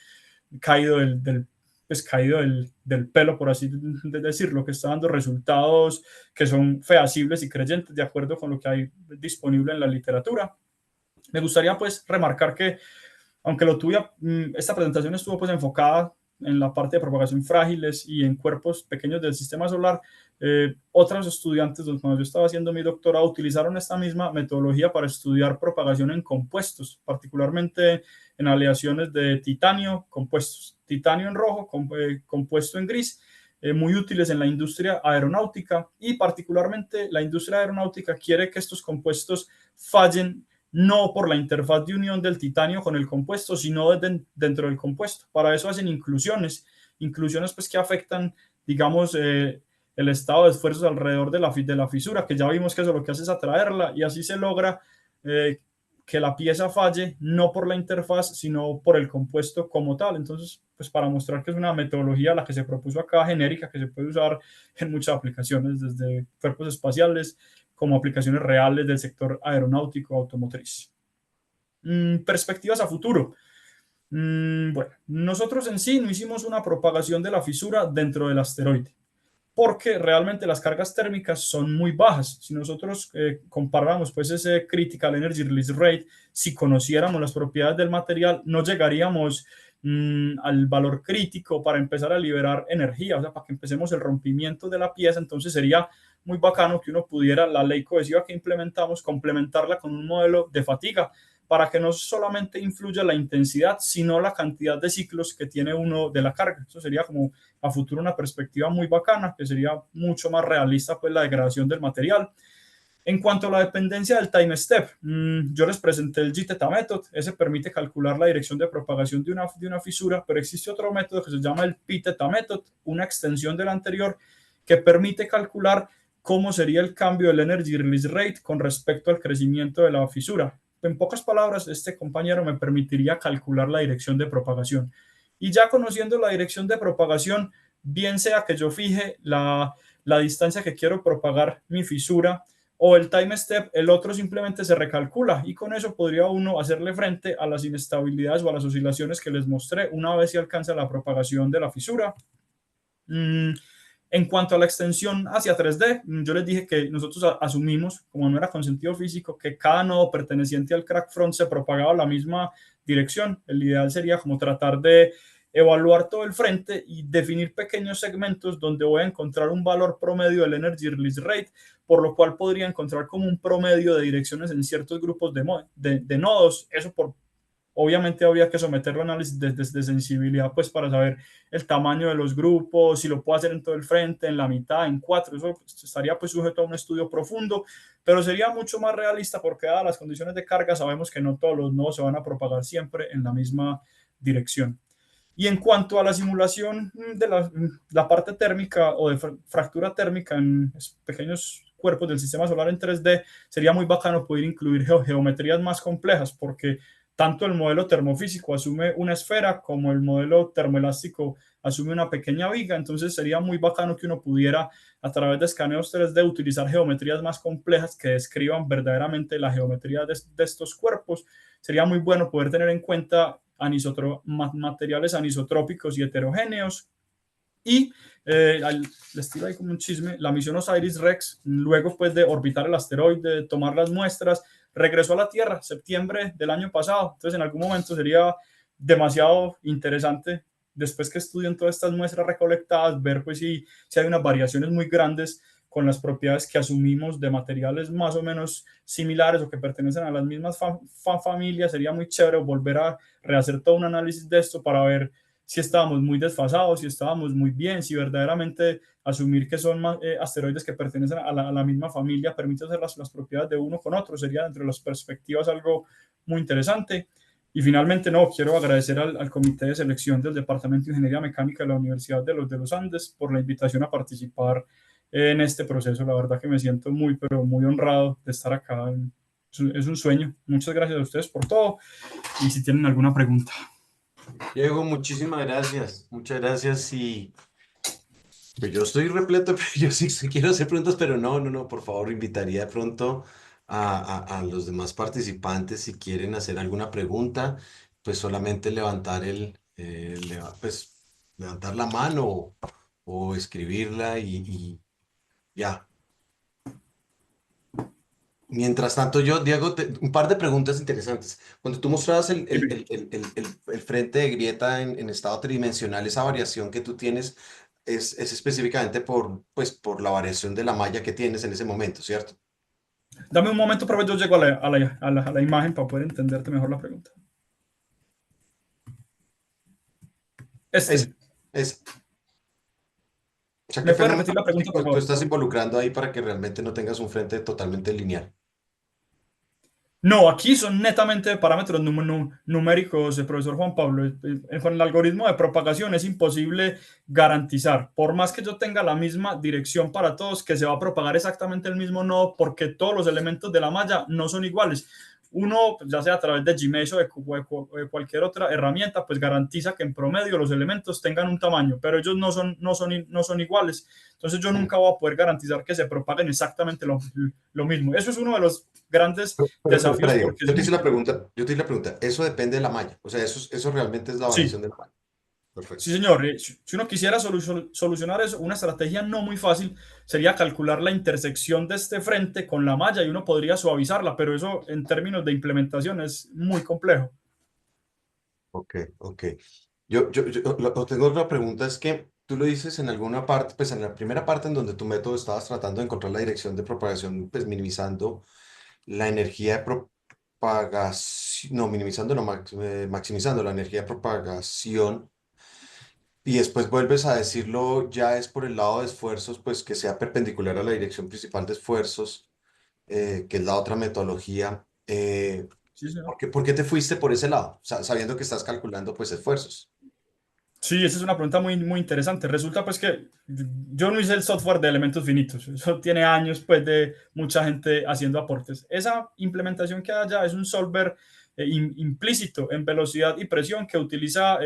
caído del pelo, por así decirlo, que está dando resultados que son fehacibles y creyentes de acuerdo con lo que hay disponible en la literatura. Me gustaría pues remarcar que aunque esta presentación estuvo pues enfocada en la parte de propagación frágiles y en cuerpos pequeños del sistema solar, otros estudiantes cuando yo estaba haciendo mi doctorado utilizaron esta misma metodología para estudiar propagación en compuestos, particularmente en aleaciones de titanio compuestos, titanio en rojo, compuesto en gris, muy útiles en la industria aeronáutica, y particularmente la industria aeronáutica quiere que estos compuestos fallen no por la interfaz de unión del titanio con el compuesto, sino dentro del compuesto. Para eso hacen inclusiones pues que afectan, digamos, el estado de esfuerzos alrededor de la fisura, que ya vimos que eso lo que hace es atraerla, y así se logra que la pieza falle no por la interfaz, sino por el compuesto como tal. Entonces, pues para mostrar que es una metodología la que se propuso acá genérica, que se puede usar en muchas aplicaciones, desde cuerpos espaciales como aplicaciones reales del sector aeronáutico automotriz. Perspectivas a futuro. Bueno, nosotros en sí no hicimos una propagación de la fisura dentro del asteroide, porque realmente las cargas térmicas son muy bajas. Si nosotros comparamos pues ese Critical Energy Release Rate, si conociéramos las propiedades del material, no llegaríamos al valor crítico para empezar a liberar energía, o sea, para que empecemos el rompimiento de la pieza. Entonces sería muy bacano que uno pudiera, la ley cohesiva que implementamos, complementarla con un modelo de fatiga, para que no solamente influya la intensidad, sino la cantidad de ciclos que tiene uno de la carga. Eso sería como a futuro una perspectiva muy bacana, que sería mucho más realista pues la degradación del material. En cuanto a la dependencia del time step, yo les presenté el GTETA Method. Ese permite calcular la dirección de propagación de una fisura, pero existe otro método que se llama el PTETA Method, una extensión del anterior, que permite calcular cómo sería el cambio del Energy Release Rate con respecto al crecimiento de la fisura. En pocas palabras, este compañero me permitiría calcular la dirección de propagación. Y ya conociendo la dirección de propagación, bien sea que yo fije la distancia que quiero propagar mi fisura, o el time step, el otro simplemente se recalcula, y con eso podría uno hacerle frente a las inestabilidades o a las oscilaciones que les mostré una vez se alcanza la propagación de la fisura. En cuanto a la extensión hacia 3D, yo les dije que nosotros asumimos, como no era con sentido físico, que cada nodo perteneciente al crack front se propagaba a la misma dirección. El ideal sería como tratar de evaluar todo el frente y definir pequeños segmentos donde voy a encontrar un valor promedio del Energy Release Rate, por lo cual podría encontrar como un promedio de direcciones en ciertos grupos de nodos. Eso obviamente habría que someterlo a análisis de sensibilidad, pues para saber el tamaño de los grupos, si lo puedo hacer en todo el frente, en la mitad, en cuatro. Eso estaría pues sujeto a un estudio profundo, pero sería mucho más realista porque dadas las condiciones de carga sabemos que no todos los nodos se van a propagar siempre en la misma dirección. Y en cuanto a la simulación de la parte térmica o de fractura térmica en pequeños cuerpos del sistema solar en 3D, sería muy bacano poder incluir geometrías más complejas, porque tanto el modelo termofísico asume una esfera como el modelo termoelástico asume una pequeña viga. Entonces sería muy bacano que uno pudiera a través de escaneos 3D utilizar geometrías más complejas que describan verdaderamente la geometría de estos cuerpos. Sería muy bueno poder tener en cuenta materiales anisotrópicos y heterogéneos. Y les tiro ahí como un chisme, la misión Osiris-Rex, luego pues de orbitar el asteroide, tomar las muestras, regresó a la Tierra septiembre del año pasado. Entonces en algún momento sería demasiado interesante, después que estudien todas estas muestras recolectadas, ver pues si hay unas variaciones muy grandes con las propiedades que asumimos de materiales más o menos similares o que pertenecen a las mismas familias. Sería muy chévere volver a rehacer todo un análisis de esto para ver si estábamos muy desfasados, si estábamos muy bien, si verdaderamente asumir que son asteroides que pertenecen a la misma familia permite hacer las propiedades de uno con otro. Sería dentro de las perspectivas algo muy interesante. Y finalmente, no, quiero agradecer al comité de selección del Departamento de Ingeniería Mecánica de la Universidad de los Andes por la invitación a participar en este proceso. La verdad que me siento muy, pero muy honrado de estar acá. Es un sueño. Muchas gracias a ustedes por todo. Y si tienen alguna pregunta. Diego, muchísimas gracias. Muchas gracias. Y pues yo estoy repleto, pero yo sí quiero hacer preguntas, pero no, por favor, invitaría de pronto a los demás participantes si quieren hacer alguna pregunta, pues solamente levantar pues levantar la mano o escribirla y ya. Mientras tanto, Diego, un par de preguntas interesantes. Cuando tú mostrabas el frente de grieta en estado tridimensional, esa variación que tú tienes es específicamente pues, por la variación de la malla que tienes en ese momento, ¿cierto? Dame un momento, pero yo llego a la imagen para poder entenderte mejor la pregunta. Es, es, o sea, qué ¿Me puedes fenómeno repetir la pregunta, por físico tú favor? estás involucrando ahí para que realmente no tengas un frente totalmente lineal. No, aquí son netamente parámetros numéricos, profesor Juan Pablo. Con el algoritmo de propagación es imposible garantizar, por más que yo tenga la misma dirección para todos, que se va a propagar exactamente el mismo nodo, porque todos los elementos de la malla no son iguales. uno, pues, ya sea a través de Gmesh o de cualquier otra herramienta, pues garantiza que en promedio los elementos tengan un tamaño, pero ellos no son iguales. Entonces yo Mm. nunca voy a poder garantizar que se propaguen exactamente lo mismo. Eso es uno de los grandes Pero desafíos espera, Diego, porque es yo te muy... hice la pregunta, eso depende de la malla, o sea, eso realmente es la Sí, variación de la malla. sí, Perfecto. señor. Si uno quisiera solucionar eso, una estrategia no muy fácil sería calcular la intersección de este frente con la malla y uno podría suavizarla, pero eso en términos de implementación es muy complejo. Ok, ok. Tengo otra pregunta, es que tú lo dices en alguna parte, pues en la primera parte en donde tu método estabas tratando de encontrar la dirección de propagación, pues minimizando la energía de propagación, no, minimizando, no, maximizando la energía de propagación, y después vuelves a decirlo, ya es por el lado de esfuerzos, pues que sea perpendicular a la dirección principal de esfuerzos, que es la otra metodología. Sí, señor. ¿Por qué te fuiste por ese lado? Sabiendo que estás calculando, pues, esfuerzos. Sí, esa es una pregunta muy interesante. Resulta pues que yo no hice el software de elementos finitos. Eso tiene años pues de mucha gente haciendo aportes. Esa implementación que hay allá es un solver implícito en velocidad y presión que utiliza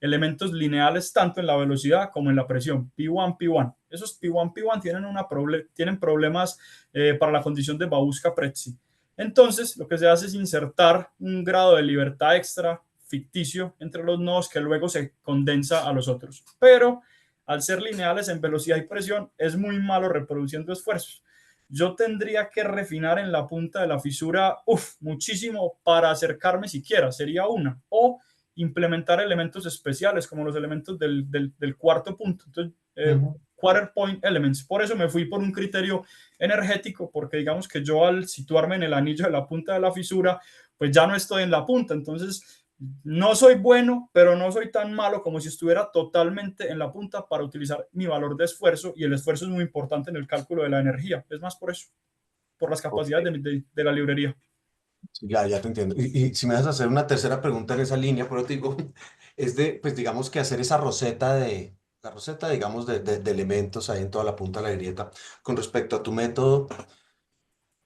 elementos lineales tanto en la velocidad como en la presión. P1, P1. Esos P1, P1 tienen problemas para la condición de Babushka-Prezi. Entonces, lo que se hace es insertar un grado de libertad extra ficticio entre los nodos que luego se condensa a los otros. Pero al ser lineales en velocidad y presión, es muy malo reproduciendo esfuerzos. Yo tendría que refinar en la punta de la fisura, muchísimo para acercarme siquiera, sería una. O implementar elementos especiales como los elementos del cuarto punto. Entonces, Ujú. quarter point elements. Por eso me fui por un criterio energético, porque digamos que yo al situarme en el anillo de la punta de la fisura, pues ya no estoy en la punta. Entonces, no soy bueno, pero no soy tan malo como si estuviera totalmente en la punta para utilizar mi valor de esfuerzo, y el esfuerzo es muy importante en el cálculo de la energía. Es más por eso, por las Ok, capacidades de la librería. sí, ya te entiendo. Y si me vas a hacer una tercera pregunta en esa línea, pero te digo, es de, pues digamos que hacer esa la roseta, digamos, de elementos ahí en toda la punta de la grieta. Con respecto a tu método,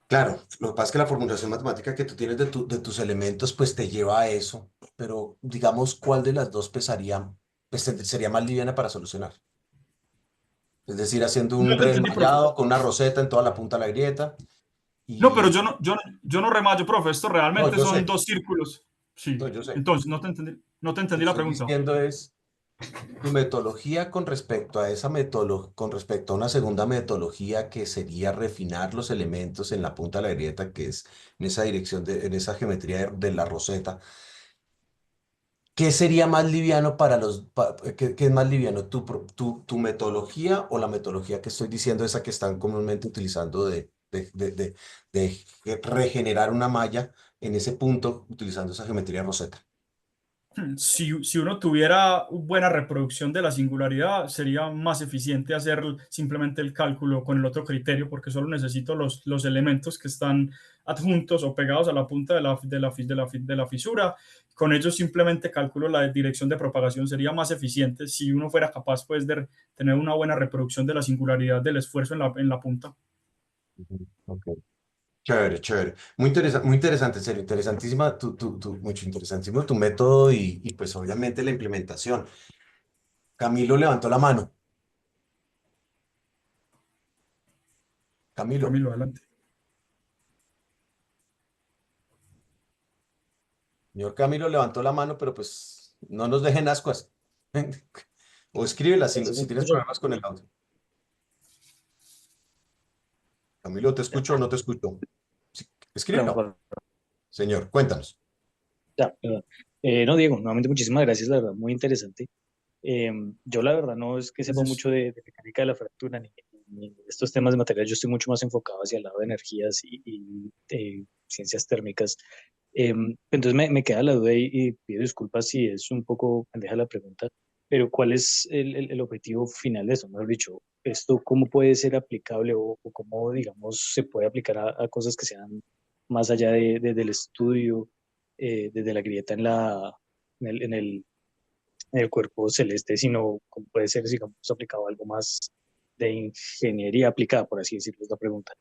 claro, lo que pasa es que la formulación matemática que tú tienes de tus elementos, pues te lleva a eso, pero digamos, ¿cuál de las dos pesaría, pues sería más liviana para solucionar? Es decir, haciendo No un te entendí, profe. enmallado con una roseta en toda la punta de la grieta No, pero y... yo no remayo, profe. Esto No, realmente yo son sé, dos círculos. no, Sí. yo sé. Entonces, no te Lo que entendí la estoy pregunta. diciendo es tu metodología con respecto a con respecto a una segunda metodología que sería refinar los elementos en la punta de la grieta, que es en esa dirección, en esa geometría de la roseta. ¿Qué sería más liviano qué es más liviano, tu metodología o la metodología que estoy diciendo, esa que están comúnmente utilizando de regenerar una malla en ese punto utilizando esa geometría roseta? Si uno tuviera buena reproducción de la singularidad, sería más eficiente hacer simplemente el cálculo con el otro criterio, porque solo necesito los elementos que están adjuntos o pegados a la punta de la fisura. Con ellos simplemente calculo la dirección de propagación. Sería más eficiente si uno fuera capaz pues, de tener una buena reproducción de la singularidad del esfuerzo en la punta. Ujú, ok. Chévere, chévere. Muy interesante, en serio, interesantísima, mucho interesantísimo tu método y pues obviamente la implementación. Camilo levantó la mano. Camilo, Camilo, adelante. señor Camilo levantó la mano, pero pues no nos dejen ascuas. O escríbela Sí, me si tienes escucho. problemas con el audio. Camilo, ¿te Ya, escucho o no te escucho? Sí, perdón, escríbelo. Señor, cuéntanos. ya, perdón. No, Diego, nuevamente muchísimas gracias, la verdad, muy interesante. Yo la verdad no es que sepa Gracias. mucho de mecánica de la fractura ni de estos temas de materiales, yo estoy mucho más enfocado hacia el lado de energías y ciencias térmicas. Entonces me queda la duda y pido disculpas si es un poco pendeja la pregunta, pero ¿cuál es el objetivo final de esto? Mejor dicho, ¿esto cómo puede ser aplicable o cómo, digamos, se puede aplicar a cosas que sean más allá del estudio, desde la grieta en el, en el en el cuerpo celeste, sino como puede ser, digamos, aplicado a algo más de ingeniería aplicada, por así decirlo, es la pregunta.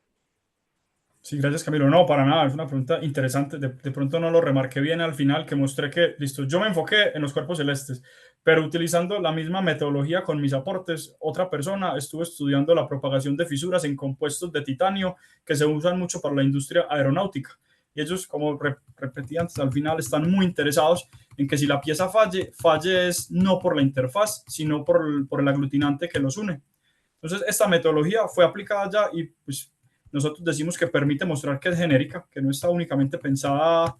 Sí, gracias Camilo. No, para nada, es una pregunta interesante. De pronto no lo remarqué bien al final, que mostré que, listo, yo me enfoqué en los cuerpos celestes, pero utilizando la misma metodología con mis aportes, otra persona estuvo estudiando la propagación de fisuras en compuestos de titanio que se usan mucho para la industria aeronáutica. Y ellos, como repetían al final, están muy interesados en que si la pieza falle es no por la interfaz, sino por el aglutinante que los une. Entonces, esta metodología fue aplicada ya y pues nosotros decimos que permite mostrar que es genérica, que no está únicamente pensada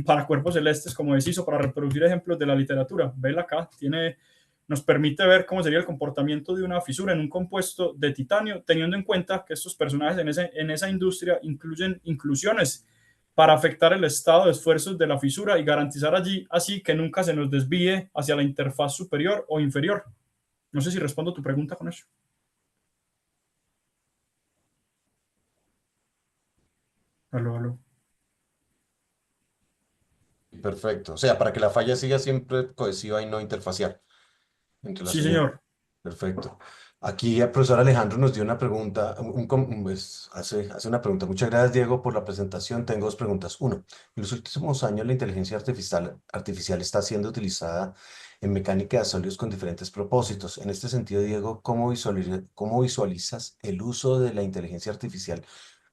para cuerpos celestes, como decís, o para reproducir ejemplos de la literatura. Vela acá, nos permite ver cómo sería el comportamiento de una fisura en un compuesto de titanio, teniendo en cuenta que estos personajes en esa industria incluyen inclusiones para afectar el estado de esfuerzos de la fisura y garantizar allí así que nunca se nos desvíe hacia la interfaz superior o inferior. No sé si respondo tu pregunta con eso. Aló, aló. Perfecto. O sea, para que la falla siga siempre cohesiva y no interfacial entre las Sí, uniones. señor. Perfecto. Aquí el profesor Alejandro nos dio una pregunta, pues, hace una pregunta. Muchas gracias, Diego, por la presentación. Tengo dos preguntas. Uno, en los últimos años la inteligencia artificial está siendo utilizada en mecánica de sólidos con diferentes propósitos. En este sentido, Diego, cómo visualizas el uso de la inteligencia artificial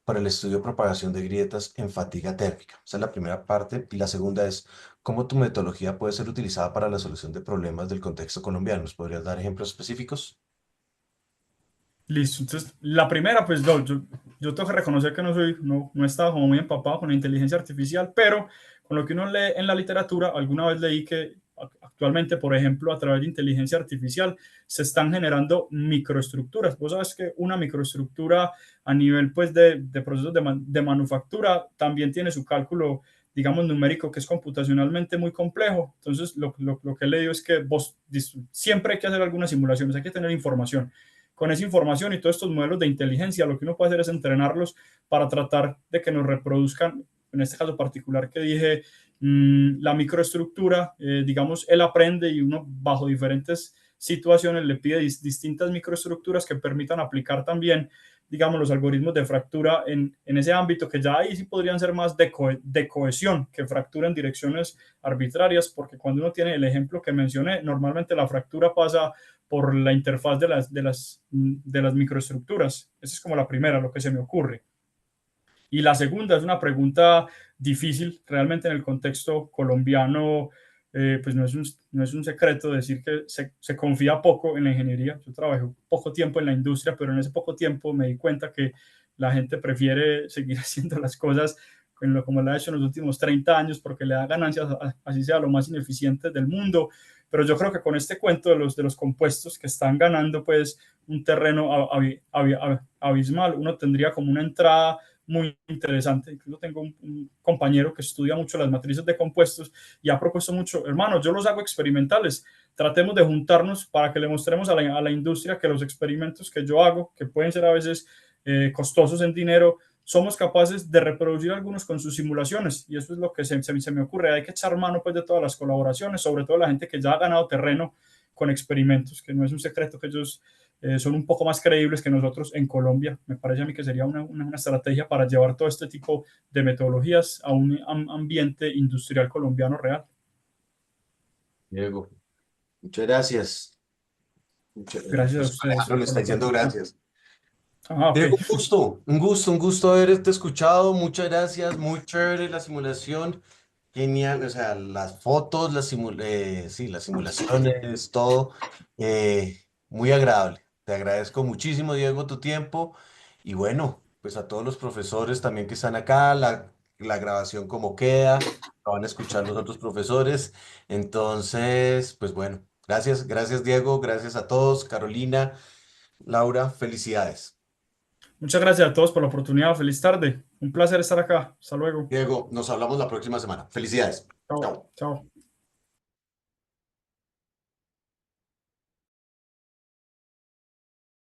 para el estudio de propagación de grietas en fatiga térmica? Esa es la primera parte. Y la segunda es, ¿cómo tu metodología puede ser utilizada para la solución de problemas del contexto colombiano? ¿Nos podrías dar ejemplos específicos? Listo. Entonces, la primera, pues no, yo tengo que reconocer que no he estado como muy empapado con la inteligencia artificial, pero con lo que uno lee en la literatura, alguna vez leí que actualmente, por ejemplo, a través de inteligencia artificial se están generando microestructuras. Vos sabes que una microestructura a nivel pues de procesos de manufactura también tiene su cálculo, digamos, numérico, que es computacionalmente muy complejo. Entonces, lo que he leído es que siempre hay que hacer algunas simulaciones, hay que tener información. Con esa información y todos estos modelos de inteligencia, lo que uno puede hacer es entrenarlos para tratar de que nos reproduzcan, en este caso particular que dije, la microestructura, digamos, él aprende y uno bajo diferentes situaciones le pide distintas microestructuras que permitan aplicar también, digamos, los algoritmos de fractura en ese ámbito, que ya ahí sí podrían ser más de cohesión que fractura en direcciones arbitrarias, porque cuando uno tiene el ejemplo que mencioné, normalmente la fractura pasa por la interfaz de las microestructuras. Esa es como la primera, lo que se me ocurre. Y la segunda es una pregunta difícil, realmente en el contexto colombiano, pues no es un secreto decir que se confía poco en la ingeniería. Yo trabajé poco tiempo en la industria, pero en ese poco tiempo me di cuenta que la gente prefiere seguir haciendo las cosas como lo ha hecho en los últimos 30 años porque le da ganancias, así sea lo más ineficiente del mundo. Pero yo creo que con este cuento de los compuestos que están ganando pues un terreno abismal, uno tendría como una entrada muy interesante. Incluso tengo un compañero que estudia mucho las matrices de compuestos y ha propuesto mucho, hermano, yo los hago experimentales, tratemos de juntarnos para que le mostremos a a la industria que los experimentos que yo hago, que pueden ser a veces costosos en dinero, somos capaces de reproducir algunos con sus simulaciones, y eso es lo que se me ocurre. Hay que echar mano pues de todas las colaboraciones, sobre todo la gente que ya ha ganado terreno con experimentos, que no es un secreto que ellos son un poco más creíbles que nosotros en Colombia. Me parece a mí que sería una estrategia para llevar todo este tipo de metodologías a un ambiente industrial colombiano real. Diego, muchas gracias. Gracias a Pues ustedes Alejandro le por está la diciendo participación. gracias. Ah, ok. Diego, un gusto haberte escuchado. Muchas gracias. Muy chévere la simulación. Genial, o sea, las fotos, sí, las simulaciones, todo. Muy agradable. Te agradezco muchísimo, Diego, tu tiempo. Y bueno, pues a todos los profesores también que están acá, la grabación como queda, la van a escuchar los otros profesores. Entonces, pues bueno, gracias, Diego, gracias a todos. Carolina, Laura, felicidades. Muchas gracias a todos por la oportunidad. Feliz tarde. Un placer estar acá. Hasta luego. Diego, nos hablamos la próxima semana. Felicidades. Chao. Chao. Chao.